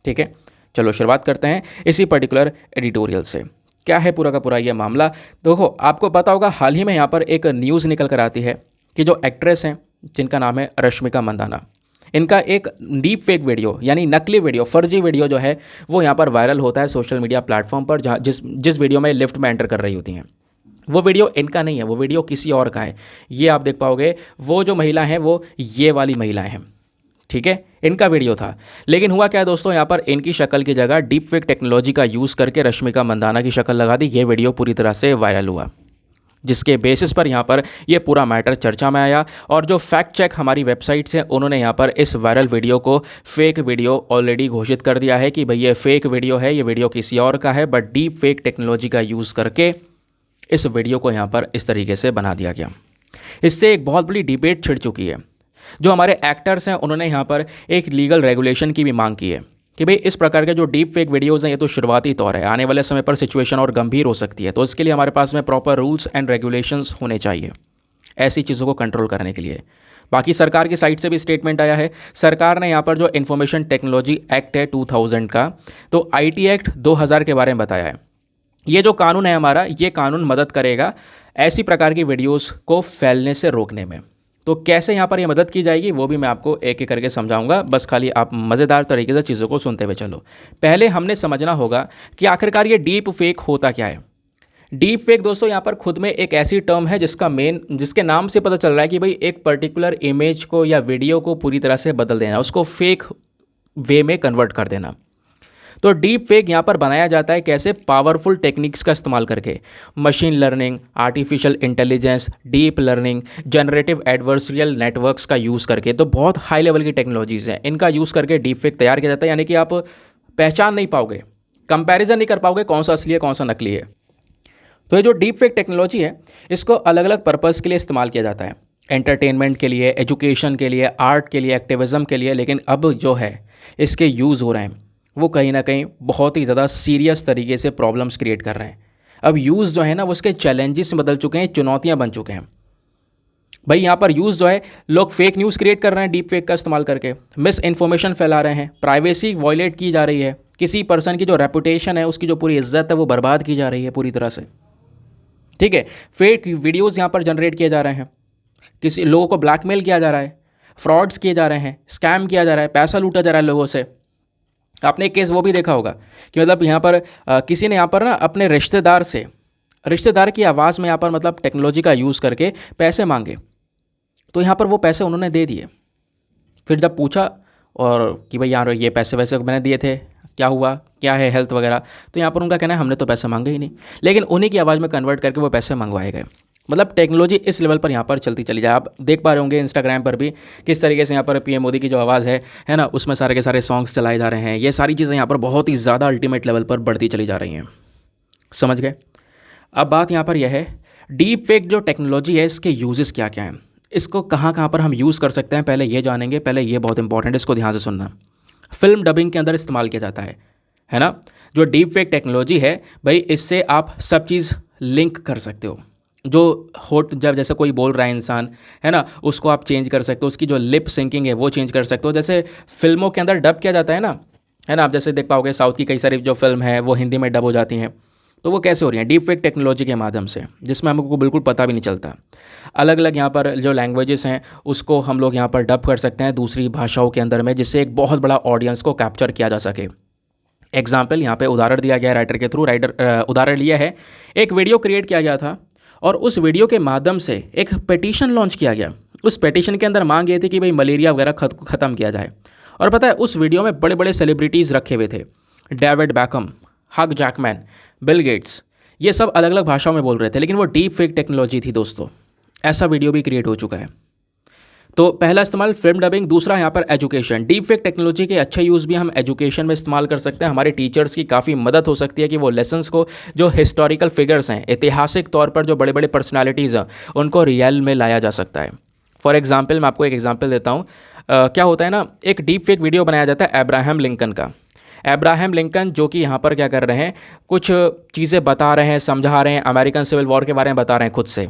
ठीक है, चलो शुरुआत करते हैं इसी पर्टिकुलर एडिटोरियल से। क्या है पूरा का पूरा ये मामला? देखो, आपको पता होगा हाल ही में यहाँ पर एक न्यूज़ निकल कर आती है कि जो एक्ट्रेस हैं जिनका नाम है रश्मिका मंदाना, इनका एक डीप फेक वीडियो यानी नकली वीडियो, फर्जी वीडियो जो है वो यहाँ पर वायरल होता है सोशल मीडिया प्लेटफॉर्म पर, जहाँ जिस वीडियो में लिफ्ट में एंटर कर रही होती हैं। वो वीडियो इनका नहीं है, वो वीडियो किसी और का है। ये आप देख पाओगे, वो जो महिला हैं वो ये वाली महिलाएं हैं। ठीक है, इनका वीडियो था। लेकिन हुआ क्या है दोस्तों, यहाँ पर इनकी शक्ल की जगह डीप फेक टेक्नोलॉजी का यूज़ करके रश्मिका मंदाना की शक्ल लगा दी। ये वीडियो पूरी तरह से वायरल हुआ, जिसके बेसिस पर यहाँ पर ये पूरा मैटर चर्चा में आया। और जो फैक्ट चेक हमारी वेबसाइट्स हैं उन्होंने यहाँ पर इस वायरल वीडियो को फेक वीडियो ऑलरेडी घोषित कर दिया है कि भाई ये फेक वीडियो है, ये वीडियो किसी और का है, बट डीप फेक टेक्नोलॉजी का यूज़ करके इस वीडियो को यहाँ पर इस तरीके से बना दिया गया। इससे एक बहुत बड़ी डिबेट छिड़ चुकी है। जो हमारे एक्टर्स हैं उन्होंने यहाँ पर एक लीगल रेगुलेशन की भी मांग की है कि भाई इस प्रकार के जो डीप फेक वीडियोज़ हैं ये तो शुरुआती तौर है, आने वाले समय पर सिचुएशन और गंभीर हो सकती है, तो इसके लिए हमारे पास में प्रॉपर रूल्स एंड रेगुलेशंस होने चाहिए ऐसी चीज़ों को कंट्रोल करने के लिए। बाकी सरकार की साइड से भी स्टेटमेंट आया है। सरकार ने यहाँ पर जो इन्फॉर्मेशन टेक्नोलॉजी एक्ट है 2000 का, तो IT एक्ट 2000 के बारे में बताया है। ये जो कानून है हमारा, ये कानून मदद करेगा ऐसी प्रकार की वीडियोस को फैलने से रोकने में। तो कैसे यहाँ पर ये मदद की जाएगी वो भी मैं आपको एक एक करके समझाऊंगा, बस खाली आप मज़ेदार तरीके से चीज़ों को सुनते हुए चलो। पहले हमने समझना होगा कि आखिरकार ये डीप फेक होता क्या है। डीप फेक दोस्तों यहाँ पर खुद में एक ऐसी टर्म है जिसके नाम से पता चल रहा है कि भाई एक पर्टिकुलर इमेज को या वीडियो को पूरी तरह से बदल देना, उसको फेक वे में कन्वर्ट कर देना। तो डीप फेक यहाँ पर बनाया जाता है कैसे? पावरफुल टेक्निक्स का इस्तेमाल करके, machine learning, artificial intelligence, deep learning, generative adversarial networks का यूज़ करके। तो बहुत हाई लेवल की टेक्नोलॉजीज़ हैं, इनका यूज़ करके डीप फेक तैयार किया जाता है। यानी कि आप पहचान नहीं पाओगे, कंपैरिजन नहीं कर पाओगे कौन सा असली है कौन सा नकली है। तो ये जो डीप फेक टेक्नोलॉजी है इसको अलग अलग पर्पज़ के लिए इस्तेमाल किया जाता है, एंटरटेनमेंट के लिए, एजुकेशन के लिए, आर्ट के लिए, एक्टिविज़म के लिए। लेकिन अब जो है इसके यूज़ हो रहे हैं वो कहीं ना कहीं बहुत ही ज़्यादा सीरियस तरीके से प्रॉब्लम्स क्रिएट कर रहे हैं। अब यूज़ जो है ना वो उसके चैलेंजेस में बदल चुके हैं, चुनौतियां बन चुके हैं। भाई यहाँ पर यूज़ जो है, लोग फेक न्यूज़ क्रिएट कर रहे हैं डीप फेक का इस्तेमाल करके, मिस इन्फॉर्मेशन फैला रहे हैं, प्राइवेसी वॉयलेट की जा रही है, किसी पर्सन की जो रेपुटेशन है उसकी जो पूरी इज्जत है वो बर्बाद की जा रही है पूरी तरह से। ठीक है, फेक वीडियोज़ यहाँ पर जनरेट किए जा रहे हैं, किसी लोगों को ब्लैकमेल किया जा रहा है, फ्रॉड्स किए जा रहे हैं, स्कैम किया जा रहा है, पैसा लूटा जा रहा है लोगों से। आपने एक केस वो भी देखा होगा कि मतलब यहाँ पर किसी ने यहाँ पर ना अपने रिश्तेदार की आवाज़ में यहाँ पर मतलब टेक्नोलॉजी का यूज़ करके पैसे मांगे, तो यहाँ पर वो पैसे उन्होंने दे दिए। फिर जब पूछा और कि भाई यार ये पैसे वैसे मैंने दिए थे, क्या हुआ, क्या है हेल्थ वगैरह, तो यहाँ पर उनका कहना है हमने तो पैसे मांगे ही नहीं, लेकिन उन्हीं की आवाज़ में कन्वर्ट करके वो पैसे मंगवाए गए। मतलब टेक्नोलॉजी इस लेवल पर यहाँ पर चलती चली जाए। आप देख पा रहे होंगे इंस्टाग्राम पर भी किस तरीके से यहाँ पर PM मोदी की जो आवाज़ है ना, उसमें सारे के सारे सॉन्ग्स चलाए जा रहे हैं। ये सारी चीज़ें यहाँ पर बहुत ही ज़्यादा अल्टीमेट लेवल पर बढ़ती चली जा रही हैं। समझ गए? अब बात यहाँ पर यह है, डीप फेक जो टेक्नोलॉजी है इसके यूजेस क्या क्या हैं, इसको कहाँ कहाँ पर हम यूज़ कर सकते हैं, पहले ये जानेंगे। पहले ये बहुत इंपॉर्टेंट है, इसको ध्यान से सुनना। फिल्म डबिंग के अंदर इस्तेमाल किया जाता है ना। जो डीप फेक टेक्नोलॉजी है भाई, इससे आप सब चीज़ लिंक कर सकते हो। जो जब जैसे कोई बोल रहा है इंसान है ना, उसको आप चेंज कर सकते हो, उसकी जो लिप सिंकिंग है वो चेंज कर सकते हो। जैसे फिल्मों के अंदर डब किया जाता है ना, आप जैसे देख पाओगे साउथ की कई सारी जो फिल्म है वो हिंदी में डब हो जाती हैं। तो वो कैसे हो रही हैं? डीप फेक टेक्नोलॉजी के माध्यम से, जिसमें हमको बिल्कुल पता भी नहीं चलता। अलग अलग यहाँ पर जो लैंग्वेजेस हैं उसको हम लोग यहाँ पर डब कर सकते हैं दूसरी भाषाओं के अंदर में, जिससे एक बहुत बड़ा ऑडियंस को कैप्चर किया जा सके। एग्जाम्पल यहाँ पे उदाहरण दिया गया है राइटर के थ्रू। उदाहरण लिया है, एक वीडियो क्रिएट किया गया था और उस वीडियो के माध्यम से एक पिटीशन लॉन्च किया गया। उस पिटीशन के अंदर मांग ये थी कि भाई मलेरिया वगैरह ख़त्म किया जाए। और पता है उस वीडियो में बड़े बड़े सेलिब्रिटीज़ रखे हुए थे, डेविड बैकम, हग जैकमैन, बिल गेट्स, ये सब अलग अलग भाषाओं में बोल रहे थे, लेकिन वो डीप फेक टेक्नोलॉजी थी दोस्तों। ऐसा वीडियो भी क्रिएट हो चुका है। तो पहला इस्तेमाल फिल्म डबिंग, दूसरा यहाँ पर एजुकेशन। डीप फेक टेक्नोलॉजी के अच्छे यूज़ भी हम एजुकेशन में इस्तेमाल कर सकते हैं। हमारे टीचर्स की काफ़ी मदद हो सकती है कि वो लेसन्स को, जो हिस्टोरिकल फिगर्स हैं, ऐतिहासिक तौर पर जो बड़े बड़े पर्सनालिटीज़ हैं, उनको रियल में लाया जा सकता है। फॉर एग्जाम्पल मैं आपको एक एग्जाम्पल देता हूँ। क्या होता है ना, एक डीप फेक वीडियो बनाया जाता है अब्राहम लिंकन का। अब्राहम लिंकन जो कि यहाँ पर क्या कर रहे हैं, कुछ चीज़ें बता रहे हैं, समझा रहे हैं, अमेरिकन सिविल वॉर के बारे में बता रहे हैं खुद से।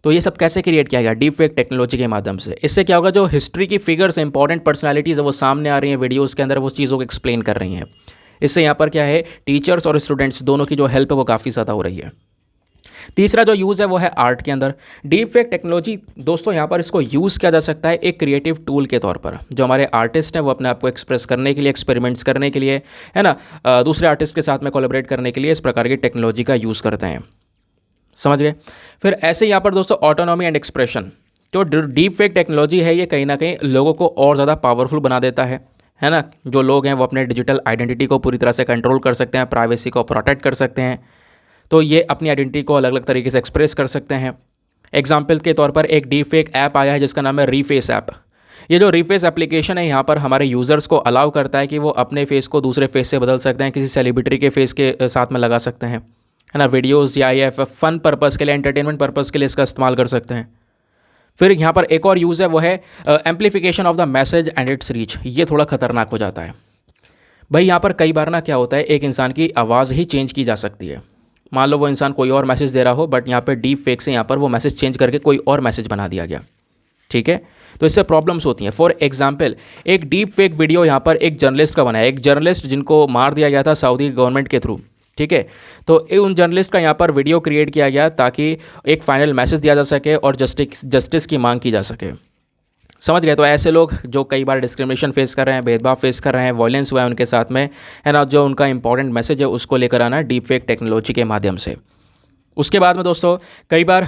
तो ये सब कैसे क्रिएट किया गया? डीप फेक टेक्नोलॉजी के माध्यम से। इससे क्या होगा, जो हिस्ट्री की फिगर्स, इंपॉर्टेंट पर्सनालिटीज़ है वो सामने आ रही हैं वीडियोज़ के अंदर, वो चीज़ों को एक्सप्लेन कर रही हैं। इससे यहाँ पर क्या है, टीचर्स और स्टूडेंट्स दोनों की जो हेल्प है वो काफ़ी ज़्यादा हो रही है। तीसरा जो यूज़ है वो है आर्ट के अंदर। डीप फेक टेक्नोलॉजी दोस्तों यहाँ पर इसको यूज़ किया जा सकता है एक क्रिएटिव टूल के तौर पर। जो हमारे आर्टिस्ट हैं वो अपने आप को एक्सप्रेस करने के लिए, एक्सपेरिमेंट्स करने के लिए, है ना, दूसरे आर्टिस्ट के साथ में कोलैबोरेट करने के लिए इस प्रकार की टेक्नोलॉजी का यूज़ करते हैं। समझ गए? फिर ऐसे यहाँ पर दोस्तों ऑटोनॉमी एंड एक्सप्रेशन, जो डीप फेक टेक्नोलॉजी है ये कहीं ना कहीं लोगों को और ज़्यादा पावरफुल बना देता है ना। जो लोग हैं वो अपने डिजिटल आइडेंटिटी को पूरी तरह से कंट्रोल कर सकते हैं, प्राइवेसी को प्रोटेक्ट कर सकते हैं। तो ये अपनी आइडेंटिटी को अलग अलग तरीके से एक्सप्रेस कर सकते हैं। एग्जाम्पल के तौर पर एक डीप फेक ऐप आया है जिसका नाम है रीफेस ऐप। ये जो रीफेस एप्लीकेशन है यहाँ पर हमारे यूज़र्स को अलाउ करता है कि वो अपने फेस को दूसरे फेस से बदल सकते हैं, किसी सेलिब्रिटी के फेस के साथ में लगा सकते हैं, है ना। वीडियोज़ या फन पर्पज़ के लिए, एंटरटेनमेंट पर्पज़ के लिए इसका इस्तेमाल कर सकते हैं। फिर यहाँ पर एक और यूज़ है वो है amplification of the message and it's reach. ये थोड़ा खतरनाक हो जाता है भाई। यहाँ पर कई बार ना क्या होता है, एक इंसान की आवाज़ ही चेंज की जा सकती है। मान लो वो इंसान कोई और मैसेज दे रहा हो, बट यहाँ पर डीप फेक से यहाँ पर वो मैसेज चेंज करके कोई और मैसेज बना दिया गया, ठीक है। तो इससे प्रॉब्लम्स होती हैं। फॉर एग्जांपल एक डीप फेक वीडियो यहाँ पर एक जर्नलिस्ट का बनाया, एक जर्नलिस्ट जिनको मार दिया गया था सऊदी गवर्नमेंट के थ्रू, ठीक है। तो उन जर्नलिस्ट का यहाँ पर वीडियो क्रिएट किया गया ताकि एक फाइनल मैसेज दिया जा सके और जस्टिस की मांग की जा सके। समझ गए? तो ऐसे लोग जो कई बार डिस्क्रिमिनेशन फेस कर रहे हैं, भेदभाव फेस कर रहे हैं, वायलेंस हुआ है उनके साथ में, है ना, जो उनका इंपॉर्टेंट मैसेज है उसको लेकर आना डीप फेक टेक्नोलॉजी के माध्यम से। उसके बाद में दोस्तों कई बार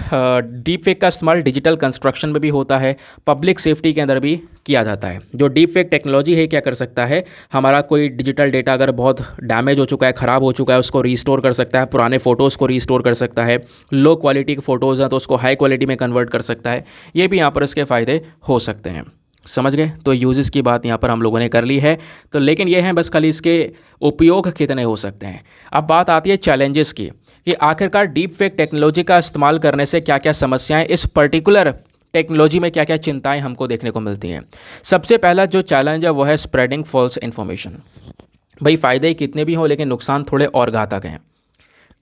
डीप फेक का इस्तेमाल डिजिटल कंस्ट्रक्शन में भी होता है, पब्लिक सेफ्टी के अंदर भी किया जाता है। जो डीप फेक टेक्नोलॉजी है क्या कर सकता है, हमारा कोई डिजिटल डेटा अगर बहुत डैमेज हो चुका है, ख़राब हो चुका है, उसको रीस्टोर कर सकता है, पुराने फ़ोटोज़ को रीस्टोर कर सकता है, लो क्वालिटी के फ़ोटोज़ हैं तो उसको हाई क्वालिटी में कन्वर्ट कर सकता है। ये भी यहाँ पर इसके फ़ायदे हो सकते हैं। समझ गए? तो यूजेस की बात यहाँ पर हम लोगों ने कर ली है। तो लेकिन ये है बस खाली इसके उपयोग कितने हो सकते हैं। अब बात आती है चैलेंजेस की, कि आखिरकार डीप फेक टेक्नोलॉजी का इस्तेमाल करने से क्या क्या समस्याएं, इस पर्टिकुलर टेक्नोलॉजी में क्या क्या चिंताएं हमको देखने को मिलती हैं। सबसे पहला जो चैलेंज है वो है स्प्रेडिंग फॉल्स इन्फॉर्मेशन। भाई फ़ायदे कितने भी हों लेकिन नुकसान थोड़े और घातक हैं।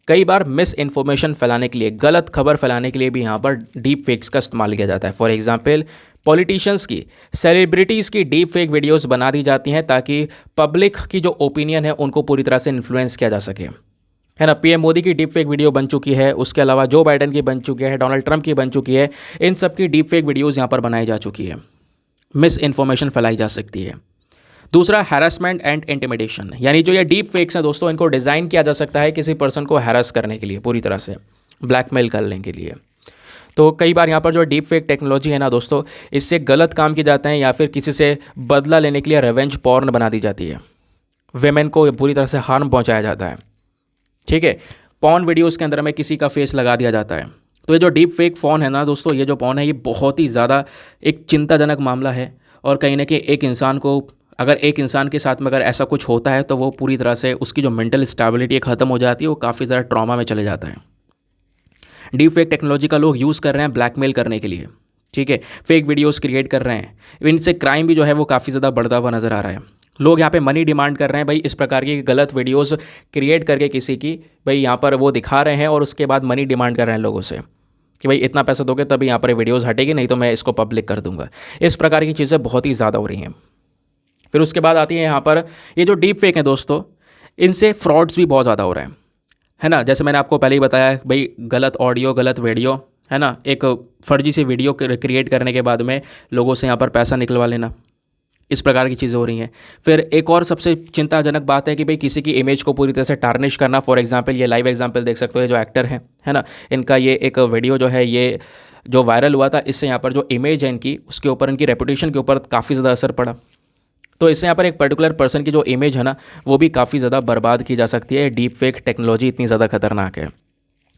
कई बार मिस इन्फॉर्मेशन फैलाने के लिए, गलत खबर फैलाने के लिए भी यहाँ पर डीप फेक्स का इस्तेमाल किया जाता है। फॉर एग्जांपल पॉलिटिशियंस की, सेलिब्रिटीज़ की डीप फेक वीडियोस बना दी जाती हैं ताकि पब्लिक की जो ओपिनियन है उनको पूरी तरह से इन्फ्लुएंस किया जा सके, है ना। पीएम मोदी की डीप फेक वीडियो बन चुकी है, उसके अलावा जो बाइडन की बन चुकी है, डोनाल्ड ट्रंप की बन चुकी है। इन सब की डीप फेक वीडियोज़ यहाँ पर बनाई जा चुकी है, मिस इन्फॉर्मेशन फैलाई जा सकती है। दूसरा हैरेसमेंट एंड इंटिमिडेशन, यानी जो ये डीप फेक्स हैं दोस्तों, इनको डिज़ाइन किया जा सकता है किसी पर्सन को हैरेस करने के लिए, पूरी तरह से ब्लैकमेल करने के लिए। तो कई बार यहाँ पर जो डीप फेक टेक्नोलॉजी है ना दोस्तों, इससे गलत काम किए जाते हैं या फिर किसी से बदला लेने के लिए रिवेंज पॉर्न बना दी जाती है। वेमेन को पूरी तरह से हार्म पहुँचाया जाता है, ठीक है। पॉर्न वीडियोज़ के अंदर में किसी का फेस लगा दिया जाता है। तो ये जो डीप फेक फ़ोन है ना दोस्तों, ये जो पॉर्न है ये बहुत ही ज़्यादा एक चिंताजनक मामला है। और कहीं ना कहीं एक इंसान को, अगर एक इंसान के साथ में अगर ऐसा कुछ होता है तो वो पूरी तरह से उसकी जो मेंटल स्टेबिलिटी ख़त्म हो जाती है, वो काफ़ी ज़्यादा ट्रॉमा में चले जाता है। डीप फेक टेक्नोलॉजी का लोग यूज़ कर रहे हैं ब्लैकमेल करने के लिए, ठीक है। फेक वीडियोस क्रिएट कर रहे हैं, इनसे क्राइम भी जो है वो काफ़ी ज़्यादा बढ़ता हुआ नज़र आ रहा है। लोग यहाँ पे मनी डिमांड कर रहे हैं भाई, इस प्रकार की गलत वीडियोस क्रिएट करके किसी की भाई यहाँ पर वो दिखा रहे हैं और उसके बाद मनी डिमांड कर रहे हैं लोगों से कि भाई इतना पैसा दोगे तभी यहाँ पर वीडियोज़ हटेगी, नहीं तो मैं इसको पब्लिक कर दूंगा। इस प्रकार की चीज़ें बहुत ही ज़्यादा हो रही हैं। फिर उसके बाद आती है यहाँ पर ये जो डीप फेक है दोस्तों, इनसे फ्रॉड्स भी बहुत ज़्यादा हो रहे हैं, है ना। जैसे मैंने आपको पहले ही बताया भाई, गलत ऑडियो, गलत वीडियो, है ना, एक फर्जी सी वीडियो क्रिएट करने के बाद में लोगों से यहाँ पर पैसा निकलवा लेना, इस प्रकार की चीज़ें हो रही हैं। फिर एक और सबसे चिंताजनक बात है कि भाई किसी की इमेज को पूरी तरह से टार्निश करना। फॉर एग्जांपल ये लाइव एग्जांपल देख सकते हो, ये जो एक्टर है ना, इनका ये एक वीडियो जो है ये जो वायरल हुआ था, इससे यहाँ पर जो इमेज है इनकी, उसके ऊपर, इनकी रेपुटेशन के ऊपर काफ़ी ज़्यादा असर पड़ा। तो इससे यहाँ पर एक पर्टिकुलर पर्सन की जो इमेज है ना, वो भी काफ़ी ज़्यादा बर्बाद की जा सकती है। डीप फेक टेक्नोलॉजी इतनी ज़्यादा खतरनाक है।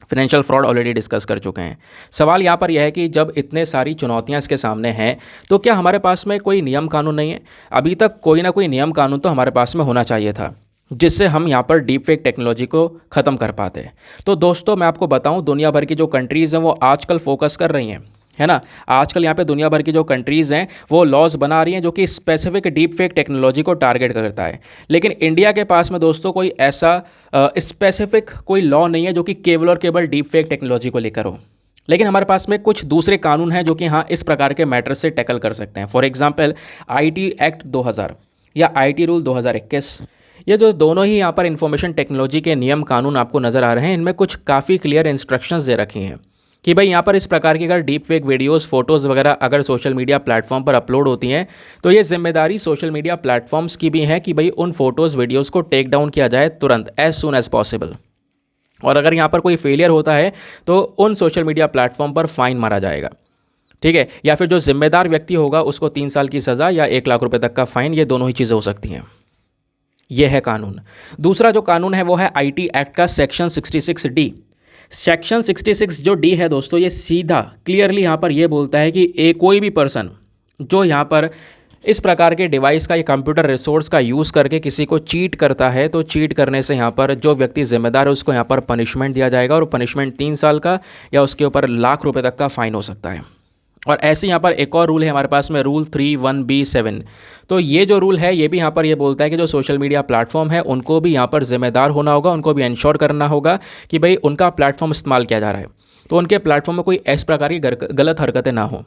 फाइनेंशियल फ्रॉड ऑलरेडी डिस्कस कर चुके हैं। सवाल यहाँ पर यह है कि जब इतने सारी चुनौतियाँ इसके सामने हैं तो क्या हमारे पास में कोई नियम कानून नहीं है? अभी तक कोई ना कोई नियम कानून तो हमारे पास में होना चाहिए था जिससे हम यहाँ पर डीप फेक टेक्नोलॉजी को ख़त्म कर पाते। तो दोस्तों मैं आपको बताऊँ, दुनिया भर की जो कंट्रीज़ हैं वो आजकल फोकस कर रही हैं, है ना। आजकल यहाँ पे दुनिया भर की जो कंट्रीज़ हैं वो लॉज बना रही हैं जो कि स्पेसिफिक डीप फेक टेक्नोलॉजी को टारगेट करता है। लेकिन इंडिया के पास में दोस्तों कोई ऐसा स्पेसिफिक कोई लॉ नहीं है जो कि केवल और केवल डीप फेक टेक्नोलॉजी को लेकर हो। लेकिन हमारे पास में कुछ दूसरे कानून हैं जो कि हाँ इस प्रकार के मैटर से टैकल कर सकते हैं। फॉर एग्जांपल आईटी एक्ट 2000 या आईटी रूल 2021, ये जो दोनों ही यहाँ पर इंफॉर्मेशन टेक्नोलॉजी के नियम कानून आपको नज़र आ रहे हैं, इनमें कुछ काफ़ी क्लियर इंस्ट्रक्शंस दे रखी हैं कि भाई यहाँ पर इस प्रकार की अगर डीप फेक वीडियोज़ फोटोज़ वगैरह अगर सोशल मीडिया प्लेटफॉर्म पर अपलोड होती हैं तो ये जिम्मेदारी सोशल मीडिया प्लेटफॉर्म्स की भी है कि भाई उन फोटोज़ वीडियोज़ को टेक डाउन किया जाए तुरंत, एज सुन एज पॉसिबल। और अगर यहाँ पर कोई फेलियर होता है तो उन सोशल मीडिया प्लेटफॉर्म पर फाइन मारा जाएगा, ठीक है, या फिर जो जिम्मेदार व्यक्ति होगा उसको 3 साल की सज़ा या 1 लाख रुपए तक का फाइन, ये दोनों ही चीज़ें हो सकती हैं। यह है कानून। दूसरा जो कानून है वो है आईटी एक्ट का सेक्शन 66D। सेक्शन 66 जो डी है दोस्तों, ये सीधा क्लियरली यहाँ पर ये बोलता है कि कोई भी पर्सन जो यहाँ पर इस प्रकार के डिवाइस का या कंप्यूटर रिसोर्स का यूज़ करके किसी को चीट करता है तो चीट करने से यहाँ पर जो व्यक्ति जिम्मेदार है उसको यहाँ पर पनिशमेंट दिया जाएगा, और पनिशमेंट 3 साल का या उसके ऊपर लाख रुपए तक का फाइन हो सकता है। और ऐसे यहाँ पर एक और रूल है हमारे पास में, रूल 31B7। तो ये जो रूल है ये भी यहाँ पर ये बोलता है कि जो सोशल मीडिया प्लेटफॉर्म है उनको भी यहाँ पर जिम्मेदार होना होगा, उनको भी इंश्योर करना होगा कि भाई उनका प्लेटफॉर्म इस्तेमाल किया जा रहा है तो उनके प्लेटफॉर्म में कोई इस प्रकार की गलत हरकतें ना हो।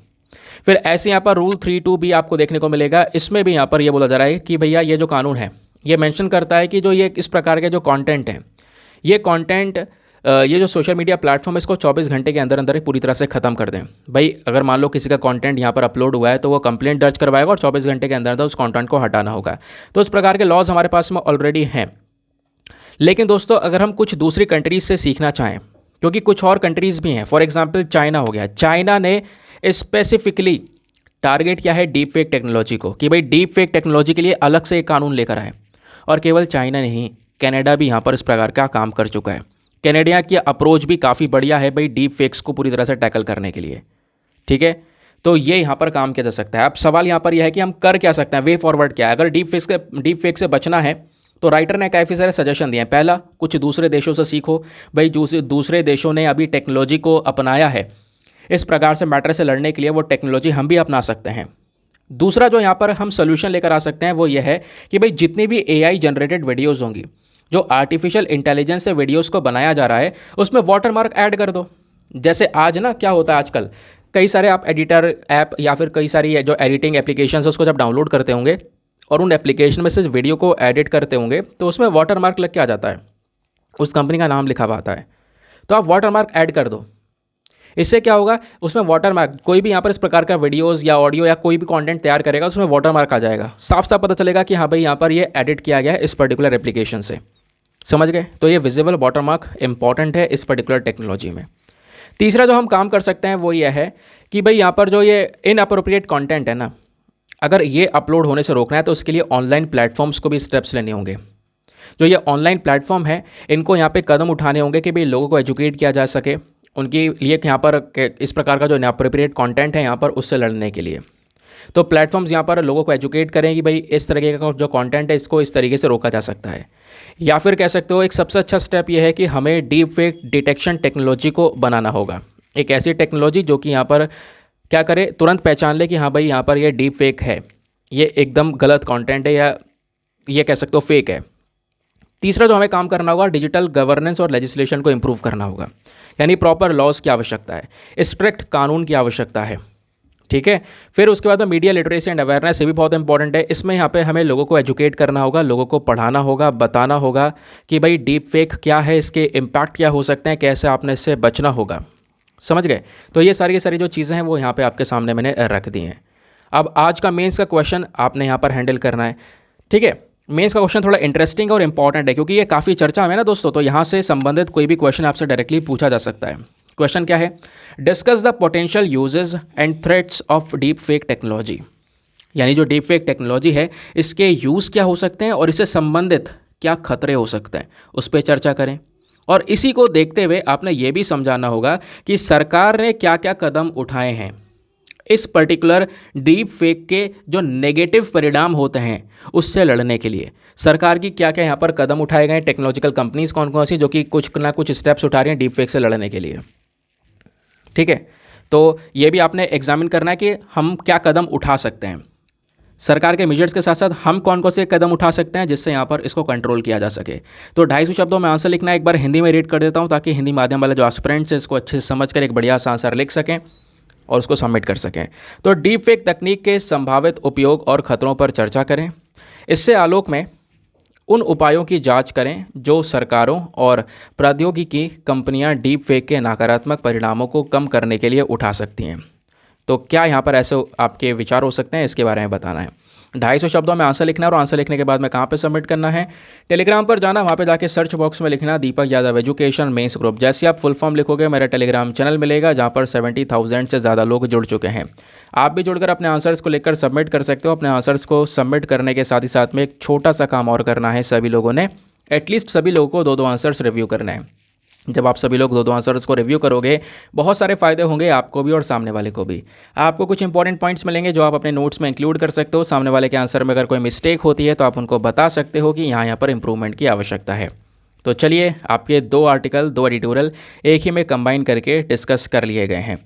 फिर ऐसे यहाँ पर रूल 32 भी आपको देखने को मिलेगा। इसमें भी यहाँ पर ये बोला जा रहा है कि भैया ये जो कानून है ये मेंशन करता है कि जो ये इस प्रकार के जो कंटेंट है, ये कंटेंट ये जो सोशल मीडिया प्लेटफॉर्म है इसको 24 घंटे के अंदर अंदर ही पूरी तरह से ख़त्म कर दें। भाई अगर मान लो किसी का कंटेंट यहाँ पर अपलोड हुआ है तो वो कंप्लेंट दर्ज करवाएगा और 24 घंटे के अंदर अंदर उस कंटेंट को हटाना होगा। तो इस प्रकार के लॉज हमारे पास में ऑलरेडी हैं। लेकिन दोस्तों अगर हम कुछ दूसरी कंट्रीज से सीखना चाहें, क्योंकि कुछ और कंट्रीज़ भी हैं, फॉर एग्जाम्पल चाइना हो गया, चाइना ने स्पेसिफिकली टारगेट किया है डीप फेक टेक्नोलॉजी को कि भाई डीप फेक टेक्नोलॉजी के लिए अलग से एक कानून लेकर आए। और केवल चाइना नहीं, कनाडा भी यहाँ पर इस प्रकार का काम कर चुका है। कनाडा की अप्रोच भी काफ़ी बढ़िया है भाई डीप फेक्स को पूरी तरह से टैकल करने के लिए, ठीक है। तो ये यहाँ पर काम किया जा सकता है। अब सवाल यहाँ पर यह है कि हम कर क्या सकते हैं, वे फॉरवर्ड क्या है। अगर डीप फेक से बचना है तो राइटर ने काफ़ी सारे सजेशन दिए हैं। पहला, कुछ दूसरे देशों से सीखो। भाई दूसरे देशों ने अभी टेक्नोलॉजी को अपनाया है, इस प्रकार से मैटर से लड़ने के लिए वो टेक्नोलॉजी हम भी अपना सकते हैं। दूसरा जो यहाँ पर हम सोल्यूशन लेकर आ सकते हैं वो ये है कि भाई जितनी भी AI जनरेटेड वीडियोज़ होंगी, जो आर्टिफिशियल इंटेलिजेंस से वीडियोज़ को बनाया जा रहा है, उसमें वाटरमार्क ऐड कर दो। जैसे आज ना क्या होता है आजकल, कई सारे आप एडिटर ऐप या फिर कई सारी जो एडिटिंग एप्लीकेशन है उसको जब डाउनलोड करते होंगे और उन एप्लीकेशन में से वीडियो को एडिट करते होंगे तो उसमें वाटरमार्क लग के आ जाता है, उस कंपनी का नाम लिखा हुआ आता है। तो आप वाटरमार्क ऐड कर दो। इससे क्या होगा, उसमें वाटरमार्क, कोई भी यहाँ पर इस प्रकार का वीडियोस या ऑडियो या कोई भी कंटेंट तैयार करेगा उसमें वाटरमार्क आ जाएगा, साफ साफ पता चलेगा कि हाँ भाई यहाँ पर ये एडिट किया गया है इस पर्टिकुलर एप्लीकेशन से। समझ गए? तो ये विजिबल वाटरमार्क इंपॉर्टेंट है इस पर्टिकुलर टेक्नोलॉजी में। तीसरा जो हम काम कर सकते हैं वो ये है कि भाई यहाँ पर जो ये इनअप्रोप्रिएट कंटेंट है ना, अगर ये अपलोड होने से रोकना है तो उसके लिए ऑनलाइन प्लेटफॉर्म्स को भी स्टेप्स लेने होंगे। जो ये ऑनलाइन प्लेटफॉर्म है इनको यहाँ पे कदम उठाने होंगे कि भाई लोगों को एजुकेट किया जा सके उनके लिए यहाँ पर इस प्रकार का जो इनअप्रोप्रिएट कंटेंट है यहाँ पर उससे लड़ने के लिए। तो प्लेटफॉर्म्स यहाँ पर लोगों को एजुकेट करें कि भाई इस तरीके का जो कंटेंट है इसको इस तरीके से रोका जा सकता है। या फिर कह सकते हो एक सबसे अच्छा स्टेप ये है कि हमें डीप फेक डिटेक्शन टेक्नोलॉजी को बनाना होगा। एक ऐसी टेक्नोलॉजी जो कि यहाँ पर क्या करे, तुरंत पहचान ले कि हाँ भाई यहाँ पर ये डीप फेक है, ये एकदम गलत कंटेंट है या ये कह सकते हो फेक है। तीसरा जो हमें काम करना होगा, डिजिटल गवर्नेंस और लेजिस्लेशन को इम्प्रूव करना होगा, यानी प्रॉपर लॉज की आवश्यकता है, स्ट्रिक्ट कानून की आवश्यकता है, ठीक है। फिर उसके बाद मीडिया लिटरेसी एंड अवेयरनेस, ये भी बहुत इंपॉर्टेंट है। इसमें यहाँ पे हमें लोगों को एजुकेट करना होगा, लोगों को पढ़ाना होगा, बताना होगा कि भाई डीप फेक क्या है, इसके इम्पैक्ट क्या हो सकते हैं, कैसे आपने इससे बचना होगा। समझ गए? तो ये सारी जो चीज़ें हैं वो यहाँ पे आपके सामने मैंने रख दी हैं। अब आज का मेंस का क्वेश्चन आपने यहाँ पर हैंडल करना है, ठीक है। मेंस का क्वेश्चन थोड़ा इंटरेस्टिंग और इंपॉर्टेंट है क्योंकि ये काफ़ी चर्चा में ना दोस्तों, तो यहाँ से संबंधित कोई भी क्वेश्चन आपसे डायरेक्टली पूछा जा सकता है। क्वेश्चन क्या है? Discuss the potential uses and threats of deep fake technology, यानी जो डीप फेक टेक्नोलॉजी है इसके यूज़ क्या हो सकते हैं और इससे संबंधित क्या खतरे हो सकते हैं, उस पर चर्चा करें। और इसी को देखते हुए आपने ये भी समझाना होगा कि सरकार ने क्या क्या कदम उठाए हैं इस पर्टिकुलर डीप फेक के जो नेगेटिव परिणाम होते हैं उससे लड़ने के लिए। सरकार की क्या क्या यहाँ पर कदम उठाए गए, टेक्नोलॉजिकल कंपनीज कौन कौन सी जो कि कुछ ना कुछ स्टेप्स उठा रही हैं डीप फेक से लड़ने के लिए, ठीक है। तो ये भी आपने एग्जामिन करना है कि हम क्या कदम उठा सकते हैं। सरकार के मेजर्स के साथ साथ हम कौन कौन से कदम उठा सकते हैं जिससे यहाँ पर इसको कंट्रोल किया जा सके। तो 250 शब्दों में आंसर लिखना है। एक बार हिंदी में रीड कर देता हूँ ताकि हिंदी माध्यम वाले जो एस्पिरेंट्स हैं इसको अच्छे से समझ कर एक बढ़िया सा आंसर लिख सकें और उसको सबमिट कर सकें। तो डीप फेक तकनीक के संभावित उपयोग और खतरों पर चर्चा करें। इससे आलोक में उन उपायों की जांच करें जो सरकारों और प्रौद्योगिकी कंपनियां डीप फेक के नकारात्मक परिणामों को कम करने के लिए उठा सकती हैं। तो क्या यहाँ पर ऐसे आपके विचार हो सकते हैं, इसके बारे में बताना है। 250 शब्दों में आंसर लिखना है और आंसर लिखने के बाद में कहाँ पे सबमिट करना है, टेलीग्राम पर जाना, वहाँ पे जाके सर्च बॉक्स में लिखना दीपक यादव एजुकेशन मेंस ग्रुप। जैसे आप फुल फॉर्म लिखोगे मेरा टेलीग्राम चैनल मिलेगा जहाँ पर 70,000 से ज़्यादा लोग जुड़ चुके हैं। आप भी जुड़कर अपने आंसर्स को लेकर सबमिट कर सकते हो। अपने आंसर्स को सबमिट करने के साथ ही साथ में एक छोटा सा काम और करना है, सभी लोगों ने एटलीस्ट सभी लोगों को 2-2 आंसर्स रिव्यू करना है। जब आप सभी लोग 2-2 आंसर्स को रिव्यू करोगे बहुत सारे फ़ायदे होंगे आपको भी और सामने वाले को भी। आपको कुछ इंपॉर्टेंट पॉइंट्स मिलेंगे जो आप अपने नोट्स में इंक्लूड कर सकते हो। सामने वाले के आंसर में अगर कोई मिस्टेक होती है तो आप उनको बता सकते हो कि यहाँ पर इंप्रूवमेंट की आवश्यकता है। तो चलिए, आपके 2 आर्टिकल 2 एडिटोरियल एक ही में कंबाइन करके डिस्कस कर लिए गए हैं।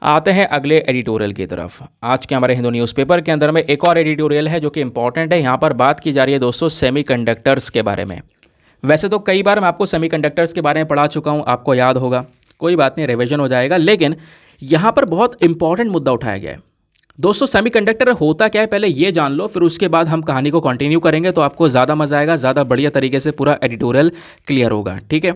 आते हैं अगले एडिटोरियल की तरफ। आज के हमारे हिंदू न्यूज़पेपर के अंदर में एक और एडिटोरियल है जो कि इंपॉर्टेंट है। यहाँ पर बात की जा रही है दोस्तों सेमीकंडक्टर्स के बारे में। वैसे तो कई बार मैं आपको सेमीकंडक्टर्स के बारे में पढ़ा चुका हूँ, आपको याद होगा, कोई बात नहीं, रिवीजन हो जाएगा। लेकिन यहाँ पर बहुत इंपॉर्टेंट मुद्दा उठाया गया है दोस्तों। सेमीकंडक्टर होता क्या है पहले ये जान लो, फिर उसके बाद हम कहानी को कंटिन्यू करेंगे तो आपको ज़्यादा मजा आएगा, ज़्यादा बढ़िया तरीके से पूरा एडिटोरियल क्लियर होगा। ठीक है,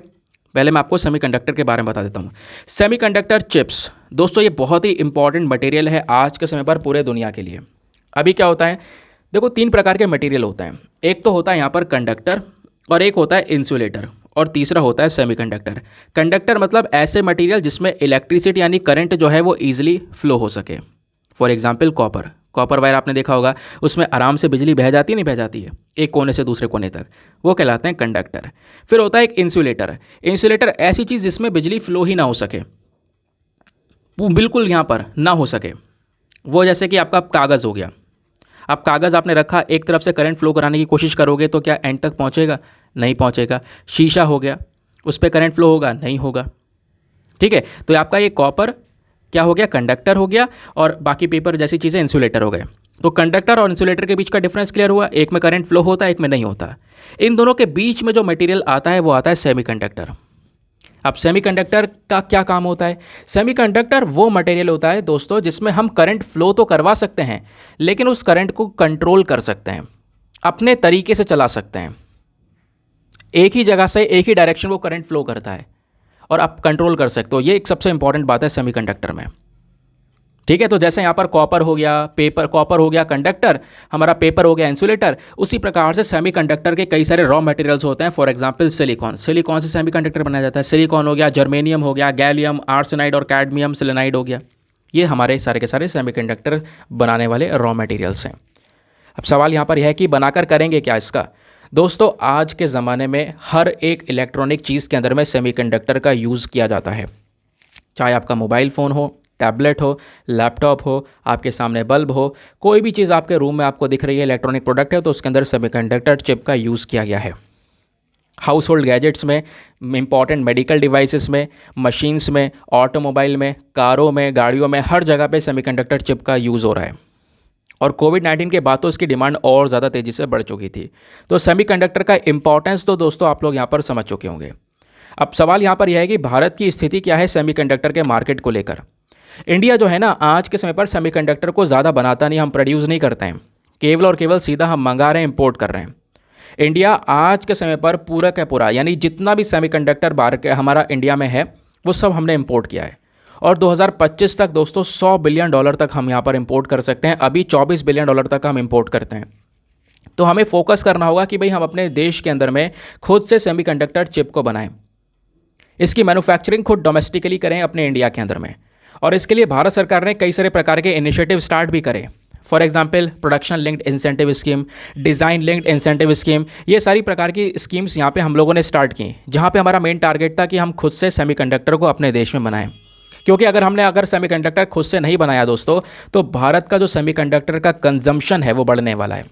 पहले मैं आपको सेमीकंडक्टर के बारे में बता देता हूँ। सेमीकंडक्टर चिप्स दोस्तों ये बहुत ही इंपॉर्टेंट मटेरियल है आज के समय पर पूरे दुनिया के लिए। अभी क्या होता है, देखो 3 प्रकार के मटेरियल होते हैं। एक तो होता है यहाँ पर कंडक्टर, और एक होता है इंसुलेटर, और तीसरा होता है सेमीकंडक्टर। कंडक्टर मतलब ऐसे मटेरियल जिसमें इलेक्ट्रिसिटी यानी करंट जो है वो ईजिली फ्लो हो सके। फॉर एग्जांपल कॉपर वायर आपने देखा होगा, उसमें आराम से बिजली बह जाती है, नहीं बह जाती है एक कोने से दूसरे कोने तक, वो कहलाते हैं कंडक्टर। फिर होता है एक इंसुलेटर। इंसुलेटर ऐसी चीज़ जिसमें बिजली फ्लो ही ना हो सके, बिल्कुल यहाँ पर ना हो सके। वो जैसे कि आपका कागज़ हो गया, अब कागज़ आपने रखा, एक तरफ से करंट फ्लो कराने की कोशिश करोगे तो क्या एंड तक पहुंचेगा? नहीं पहुंचेगा। शीशा हो गया, उस पर करंट फ्लो होगा? नहीं होगा। ठीक है, तो आपका ये कॉपर क्या हो गया, कंडक्टर हो गया, और बाकी पेपर जैसी चीज़ें इंसुलेटर हो गए। तो कंडक्टर और इंसुलेटर के बीच का डिफरेंस क्लियर हुआ, एक में करंट फ्लो होता है, एक में नहीं होता। इन दोनों के बीच में जो मटेरियल आता है वो आता है सेमीकंडक्टर। अब सेमीकंडक्टर का क्या काम होता है? सेमीकंडक्टर वो मटेरियल होता है दोस्तों जिसमें हम करंट फ्लो तो करवा सकते हैं, लेकिन उस करंट को कंट्रोल कर सकते हैं, अपने तरीके से चला सकते हैं। एक ही जगह से एक ही डायरेक्शन वो करंट फ्लो करता है और आप कंट्रोल कर सकते हो। ये एक सबसे इंपॉर्टेंट बात है सेमीकंडक्टर में। ठीक है, तो जैसे यहाँ पर कॉपर हो गया कंडक्टर, हमारा पेपर हो गया इंसुलेटर, उसी प्रकार से सेमीकंडक्टर के कई सारे रॉ मटेरियल्स होते हैं। फॉर एग्जांपल सिलिकॉन से सेमीकंडक्टर बनाया जाता है। सिलिकॉन हो गया, जर्मेनियम हो गया, गैलियम आर्सेनाइड और कैडमियम सेलेनाइड हो गया। ये हमारे सारे के सारे सेमीकंडक्टर बनाने वाले रॉ मटेरियल्स हैं। अब सवाल यहाँ पर यह है कि बनाकर करेंगे क्या इसका? दोस्तों आज के ज़माने में हर एक इलेक्ट्रॉनिक चीज़ के अंदर में सेमीकंडक्टर का यूज़ किया जाता है। चाहे आपका मोबाइल फ़ोन हो, टैबलेट हो, लैपटॉप हो, आपके सामने बल्ब हो, कोई भी चीज़ आपके रूम में आपको दिख रही है इलेक्ट्रॉनिक प्रोडक्ट है तो उसके अंदर सेमीकंडक्टर चिप का यूज़ किया गया है। हाउस होल्ड गैजेट्स में, इंपॉर्टेंट मेडिकल डिवाइसेस में, मशीन्स में, ऑटोमोबाइल में, कारों में, गाड़ियों में, हर जगह पे सेमीकंडक्टर चिप का यूज़ हो रहा है। और कोविड-19 के बाद तो इसकी डिमांड और ज़्यादा तेज़ी से बढ़ चुकी थी। तो सेमीकंडक्टर का इंपॉर्टेंस तो दोस्तों आप लोग यहाँ पर समझ चुके होंगे। अब सवाल यहाँ पर यह है कि भारत की स्थिति क्या है सेमीकंडक्टर के मार्केट को लेकर। इंडिया जो है ना आज के समय पर सेमीकंडक्टर को ज़्यादा बनाता नहीं, हम प्रोड्यूस नहीं करते हैं, केवल और केवल सीधा हम मंगा रहे हैं, इंपोर्ट कर रहे हैं। इंडिया आज के समय पर पूरा का पूरा यानी जितना भी सेमीकंडक्टर बाहर के हमारा इंडिया में है वो सब हमने इंपोर्ट किया है। और 2025 तक दोस्तों $100 बिलियन तक हम यहाँ पर इंपोर्ट कर सकते हैं। अभी $24 बिलियन तक हम इंपोर्ट करते हैं। तो हमें फोकस करना होगा कि भाई हम अपने देश के अंदर में खुद से सेमीकंडक्टर चिप को बनाएं, इसकी मैन्युफैक्चरिंग खुद डोमेस्टिकली करें अपने इंडिया के अंदर में। और इसके लिए भारत सरकार ने कई सारे प्रकार के इनिशिएटिव स्टार्ट भी करे। For example production linked incentive scheme, design linked incentive scheme, ये सारी प्रकार की स्कीम्स यहाँ पे हम लोगों ने स्टार्ट की, जहाँ पे हमारा मेन टारगेट था कि हम खुद से सेमीकंडक्टर को अपने देश में बनाएं। क्योंकि अगर सेमीकंडक्टर खुद से नहीं बनाया दोस्तों तो भारत का जो सेमीकंडक्टर का कंजम्पशन है वो बढ़ने वाला है।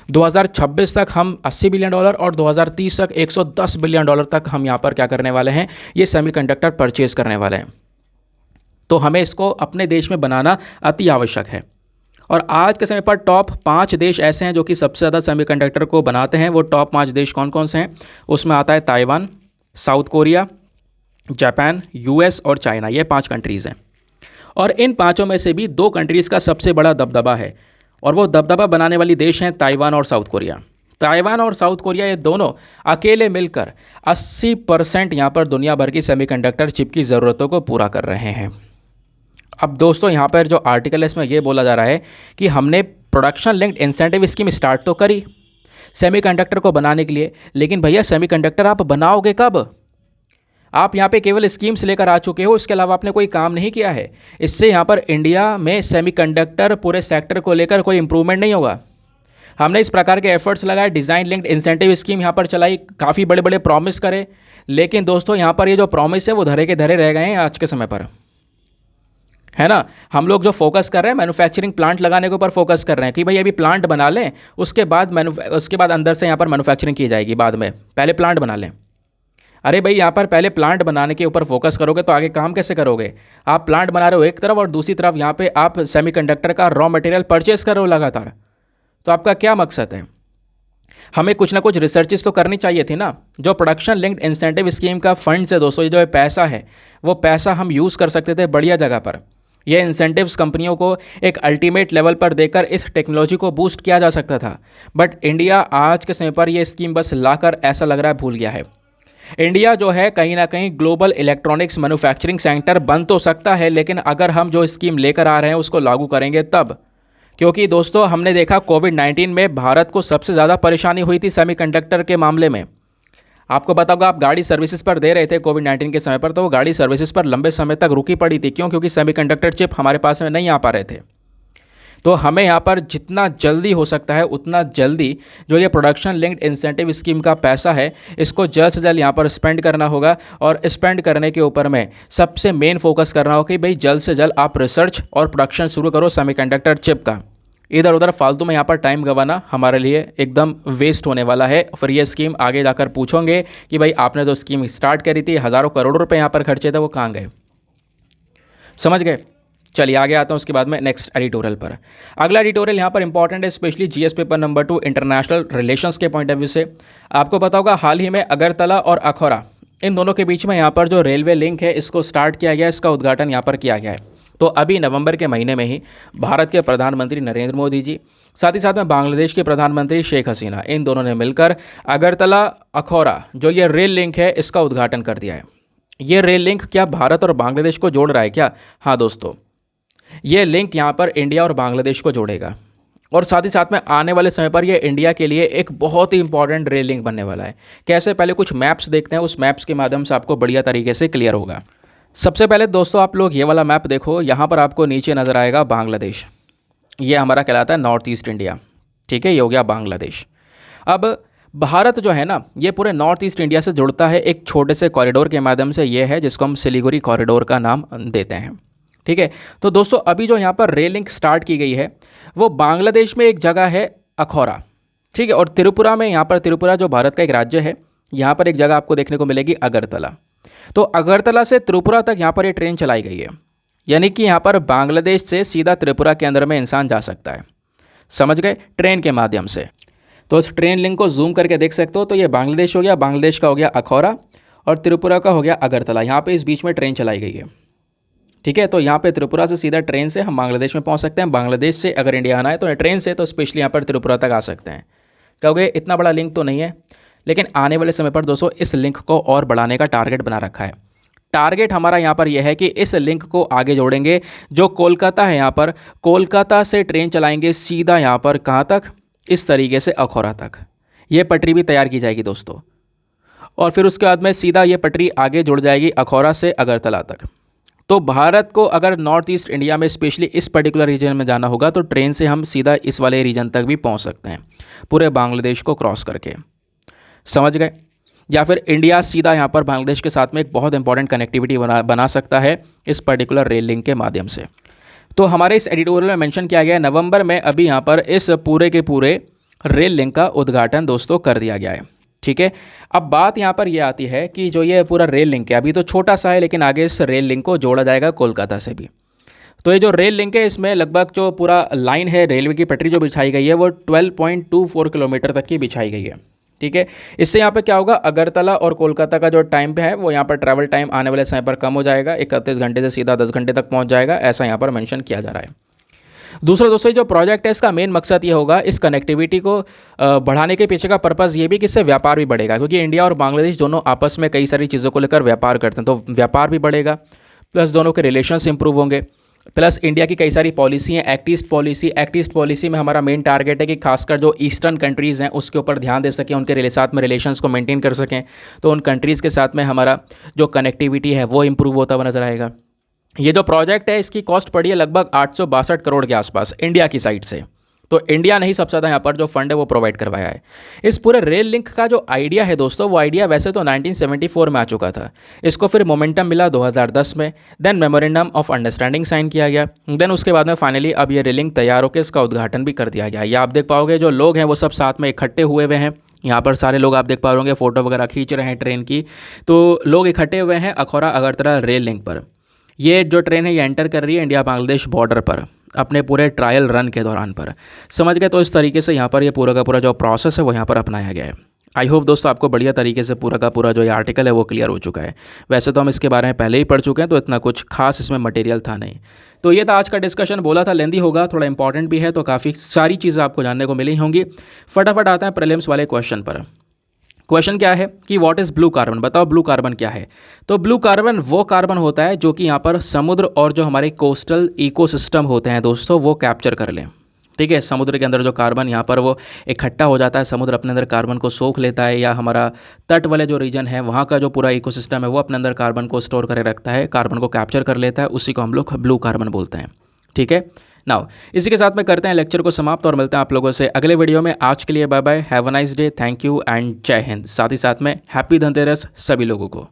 2026 तक हम $80 बिलियन और 2030 तक $110 बिलियन तक हम यहाँ पर क्या करने वाले हैं, ये सेमीकंडक्टर परचेज करने वाले हैं। तो हमें इसको अपने देश में बनाना अति आवश्यक है। और आज के समय पर टॉप 5 देश ऐसे हैं जो कि सबसे ज़्यादा सेमीकंडक्टर को बनाते हैं। वो टॉप 5 देश कौन कौन से हैं? उसमें आता है Taiwan, south Korea, Japan, US और चाइना। ये 5 कंट्रीज़ हैं और इन पाँचों में से भी 2 कंट्रीज़ का सबसे बड़ा दबदबा है और वो दबदबा बनाने वाली देश हैं ताइवान और साउथ कोरिया। ताइवान और साउथ कोरिया ये दोनों अकेले मिलकर 80% यहाँ पर दुनिया भर की सेमीकंडक्टर चिप की ज़रूरतों को पूरा कर रहे हैं। अब दोस्तों यहाँ पर जो आर्टिकल है इसमें ये बोला जा रहा है कि हमने production linked incentive scheme start तो करी सेमीकंडक्टर को बनाने के लिए, लेकिन भैया सेमीकंडक्टर आप बनाओगे कब? आप यहाँ पे केवल स्कीम्स लेकर आ चुके हो, इसके अलावा आपने कोई काम नहीं किया है। इससे यहाँ पर इंडिया में सेमीकंडक्टर पूरे सेक्टर को लेकर कोई इंप्रूवमेंट नहीं होगा। हमने इस प्रकार के एफर्ट्स लगाए, डिज़ाइन लिंक्ड इंसेंटिव स्कीम यहाँ पर चलाई, काफ़ी बड़े बड़े प्रॉमिस करे, लेकिन दोस्तों यहाँ पर ये जो प्रॉमिस है वो धरे के धरे रह गए हैं आज के समय पर, है ना। हम लोग जो फोकस कर रहे हैं मैन्युफैक्चरिंग प्लांट लगाने के ऊपर फोकस कर रहे हैं कि भाई अभी प्लांट बना लें, उसके बाद अंदर से यहाँ पर मैन्युफैक्चरिंग की जाएगी बाद में, पहले प्लांट बना लें। अरे भाई यहाँ पर पहले प्लांट बनाने के ऊपर फोकस करोगे तो आगे काम कैसे करोगे? आप प्लांट बना रहे हो एक तरफ और दूसरी तरफ यहाँ पे आप सेमीकंडक्टर का रॉ मटेरियल परचेस कर रहे हो लगातार, तो आपका क्या मकसद है? हमें कुछ ना कुछ रिसर्चेस तो करनी चाहिए थी ना। जो प्रोडक्शन लिंक्ड इंसेंटिव स्कीम का फंड है दोस्तों, ये जो पैसा है वो पैसा हम यूज़ कर सकते थे बढ़िया जगह पर। ये इंसेंटिव्स कंपनियों को एक अल्टीमेट लेवल पर देकर इस टेक्नोलॉजी को बूस्ट किया जा सकता था, बट इंडिया आज के समय पर यह स्कीम बस लाकर ऐसा लग रहा है भूल गया है। इंडिया जो है कहीं ना कहीं ग्लोबल इलेक्ट्रॉनिक्स मैन्युफैक्चरिंग सेंटर बन तो सकता है, लेकिन अगर हम जो स्कीम लेकर आ रहे हैं उसको लागू करेंगे तब। क्योंकि दोस्तों हमने देखा कोविड-19 में भारत को सबसे ज़्यादा परेशानी हुई थी सेमीकंडक्टर के मामले में। आपको बताऊंगा, आप गाड़ी सर्विसेज पर दे रहे थे कोविड-19 के समय पर, तो वो गाड़ी सर्विसेज पर लंबे समय तक रुकी पड़ी थी। क्यों? क्योंकि सेमीकंडक्टर चिप हमारे पास में नहीं आ पा रहे थे। तो हमें यहाँ पर जितना जल्दी हो सकता है उतना जल्दी जो ये प्रोडक्शन लिंक्ड इंसेंटिव स्कीम का पैसा है इसको जल्द से जल्द यहाँ पर स्पेंड करना होगा। और स्पेंड करने के ऊपर में सबसे मेन फोकस करना होगा कि भाई जल्द से जल्द आप रिसर्च और प्रोडक्शन शुरू करो सेमीकंडक्टर चिप का। इधर उधर फालतू में यहाँ पर टाइम गंवाना हमारे लिए एकदम वेस्ट होने वाला है। फिर ये स्कीम आगे जाकर पूछोगे कि भाई आपने जो स्कीम स्टार्ट करी थी, हज़ारों करोड़ों रुपए यहाँ पर खर्चे थे, वो कहाँ गए? समझ गए? चलिए आगे आता हूँ उसके बाद में नेक्स्ट एडिटोरियल पर। अगला एडिटोरियल यहाँ पर इंपॉर्टेंट है, specially GS paper number 2 international relations के पॉइंट ऑफ व्यू से। आपको पता होगा हाल ही में अगरतला और अखौरा इन दोनों के बीच में यहाँ पर जो रेलवे लिंक है इसको स्टार्ट किया गया, इसका उद्घाटन यहाँ पर किया गया है। तो अभी नवंबर के महीने में ही भारत के प्रधानमंत्री नरेंद्र मोदी जी, साथ ही साथ में बांग्लादेश के प्रधानमंत्री शेख हसीना, इन दोनों ने मिलकर अगरतला अखौरा जो ये रेल लिंक है इसका उद्घाटन कर दिया है। ये रेल लिंक क्या भारत और बांग्लादेश को जोड़ रहा है क्या? हाँ दोस्तों, ये लिंक यहाँ पर इंडिया और बांग्लादेश को जोड़ेगा और साथ ही साथ में आने वाले समय पर ये इंडिया के लिए एक बहुत ही इंपॉर्टेंट रेल लिंक बनने वाला है। कैसे? पहले कुछ मैप्स देखते हैं, उस मैप्स के माध्यम से आपको बढ़िया तरीके से क्लियर होगा। सबसे पहले दोस्तों आप लोग ये वाला मैप देखो, यहाँ पर आपको नीचे नज़र आएगा बांग्लादेश। ये हमारा कहलाता है नॉर्थ ईस्ट इंडिया, ठीक है, ये हो गया बांग्लादेश। अब भारत जो है ना ये पूरे नॉर्थ ईस्ट इंडिया से जुड़ता है एक छोटे से कॉरिडोर के माध्यम से, ये है जिसको हम सिलीगुड़ी कॉरिडोर का नाम देते हैं, ठीक है। तो दोस्तों अभी जो यहाँ पर रेल लिंक स्टार्ट की गई है वो बांग्लादेश में एक जगह है अखौरा, ठीक है, और त्रिपुरा में, यहाँ पर त्रिपुरा जो भारत का एक राज्य है, यहाँ पर एक जगह आपको देखने को मिलेगी अगरतला। तो अगरतला से त्रिपुरा तक यहाँ पर ये ट्रेन चलाई गई है, यानी कि यहाँ पर बांग्लादेश से सीधा त्रिपुरा के अंदर में इंसान जा सकता है। समझ गए? ट्रेन के माध्यम से। तो इस ट्रेन लिंक को जूम करके देख सकते हो, तो ये बांग्लादेश हो गया, बांग्लादेश का हो गया अखौरा और त्रिपुरा का हो गया अगरतला। यहाँ पे इस बीच में ट्रेन चलाई गई है, ठीक है। तो यहाँ पे त्रिपुरा से सीधा ट्रेन से हम बांग्लादेश में पहुँच सकते हैं। बांग्लादेश से अगर इंडिया आना है तो ट्रेन से, तो स्पेशली यहाँ पर त्रिपुरा तक आ सकते हैं। कहोगे इतना बड़ा लिंक तो नहीं है, लेकिन आने वाले समय पर दोस्तों इस लिंक को और बढ़ाने का टारगेट बना रखा है। टारगेट हमारा यहाँ पर यह है कि इस लिंक को आगे जोड़ेंगे। जो कोलकाता है, यहाँ पर कोलकाता से ट्रेन चलाएंगे सीधा यहाँ पर कहाँ तक? इस तरीके से अखौरा तक। ये पटरी भी तैयार की जाएगी दोस्तों, और फिर उसके बाद में सीधा ये पटरी आगे जुड़ जाएगी अखौरा से अगरतला तक। तो भारत को अगर नॉर्थ ईस्ट इंडिया में स्पेशली इस पर्टिकुलर रीजन में जाना होगा तो ट्रेन से हम सीधा इस वाले रीजन तक भी पहुँच सकते हैं, पूरे बांग्लादेश को क्रॉस करके। समझ गए? या फिर इंडिया सीधा यहाँ पर बांग्लादेश के साथ में एक बहुत इंपॉर्टेंट कनेक्टिविटी बना सकता है इस पर्टिकुलर रेल लिंक के माध्यम से। तो हमारे इस एडिटोरियल में मेंशन किया गया है नवंबर में अभी यहाँ पर इस पूरे के पूरे रेल लिंक का उद्घाटन दोस्तों कर दिया गया है, ठीक है। अब बात यहाँ पर यह आती है कि जो ये पूरा रेल लिंक है अभी तो छोटा सा है, लेकिन आगे इस रेल लिंक को जोड़ा जाएगा कोलकाता से भी। तो ये जो रेल लिंक है इसमें लगभग जो पूरा लाइन है रेलवे की पटरी जो बिछाई गई है वो 12.24 किलोमीटर तक की बिछाई गई है। ठीक है, इससे यहाँ पे क्या होगा, अगरतला और कोलकाता का जो टाइम पे है वो यहाँ पर ट्रैवल टाइम आने वाले समय पर कम हो जाएगा, 31 घंटे से सीधा 10 घंटे तक पहुँच जाएगा, ऐसा यहाँ पर मेंशन किया जा रहा है। दूसरा दोस्तों जो प्रोजेक्ट है इसका मेन मकसद ये होगा इस कनेक्टिविटी को बढ़ाने के पीछे का पर्पज़ ये भी कि इससे व्यापार भी बढ़ेगा, क्योंकि इंडिया और बांग्लादेश दोनों आपस में कई सारी चीज़ों को लेकर व्यापार करते हैं, तो व्यापार भी बढ़ेगा, प्लस दोनों के रिलेशंस इंप्रूव होंगे, प्लस इंडिया की कई सारी पॉलिसी हैं, एक्ट ईस्ट पॉलिसी में हमारा मेन टारगेट है कि खासकर जो ईस्टर्न कंट्रीज़ हैं उसके ऊपर ध्यान दे सकें, उनके साथ में रिलेशंस को मेंटेन कर सकें, तो उन कंट्रीज़ के साथ में हमारा जो कनेक्टिविटी है वो इंप्रूव होता हुआ नजर आएगा। ये जो प्रोजेक्ट है इसकी कॉस्ट पड़ी है लगभग 862 करोड़ के आसपास इंडिया की साइड से, तो इंडिया ने ही सबसे ज़्यादा यहाँ पर जो फंड है वो प्रोवाइड करवाया है। इस पूरे रेल लिंक का जो आइडिया है दोस्तों, वो आइडिया वैसे तो 1974 में आ चुका था, इसको फिर मोमेंटम मिला 2010 में, then memorandum of understanding sign किया गया, देन उसके बाद में फाइनली अब ये रेलिंग तैयार होकर इसका उद्घाटन भी कर दिया गया। ये आप देख पाओगे जो लोग हैं वो सब साथ में इकट्ठे हुए हुए हैं, यहाँ पर सारे लोग आप देख पा रहे होंगे फोटो वगैरह खींच रहे हैं ट्रेन की, तो लोग इकट्ठे हुए हैं अखौरा अगरतला रेल लिंक पर। ये जो ट्रेन है ये एंटर कर रही है इंडिया बांग्लादेश बॉर्डर पर अपने पूरे ट्रायल रन के दौरान पर, समझ गए। तो इस तरीके से यहाँ पर ये पूरा का पूरा जो प्रोसेस है वो यहाँ पर अपनाया गया है। आई होप दोस्तों आपको बढ़िया तरीके से पूरा का पूरा जो ये आर्टिकल है वो क्लियर हो चुका है। वैसे तो हम इसके बारे में पहले ही पढ़ चुके हैं, तो इतना कुछ खास इसमें मटेरियल था नहीं। तो ये था आज का डिस्कशन, बोला था लेंदी होगा, थोड़ा इंपॉर्टेंट भी है, तो काफ़ी सारी चीज़ें आपको जानने को मिली होंगी। फटाफट आते हैं प्रीलिम्स वाले क्वेश्चन पर। क्वेश्चन क्या है कि व्हाट इज़ ब्लू कार्बन, बताओ ब्लू कार्बन क्या है। तो ब्लू कार्बन वो कार्बन होता है जो कि यहाँ पर समुद्र और जो हमारे कोस्टल इकोसिस्टम होते हैं दोस्तों वो कैप्चर कर लें। ठीक है, समुद्र के अंदर जो कार्बन यहाँ पर वो इकट्ठा हो जाता है, समुद्र अपने अंदर कार्बन को सोख लेता है, या हमारा तट वाले जो रीजन है वहाँ का जो पूरा इकोसिस्टम है वो अपने अंदर कार्बन को स्टोर करे रखता है, कार्बन को कैप्चर कर लेता है, उसी को हम लोग ब्लू कार्बन बोलते हैं। ठीक है, नाउ इसी के साथ में करते हैं लेक्चर को समाप्त और मिलते हैं आप लोगों से अगले वीडियो में। आज के लिए bye bye, have a nice day, thank you and जय हिंद। साथ ही साथ में हैप्पी धनतेरस सभी लोगों को।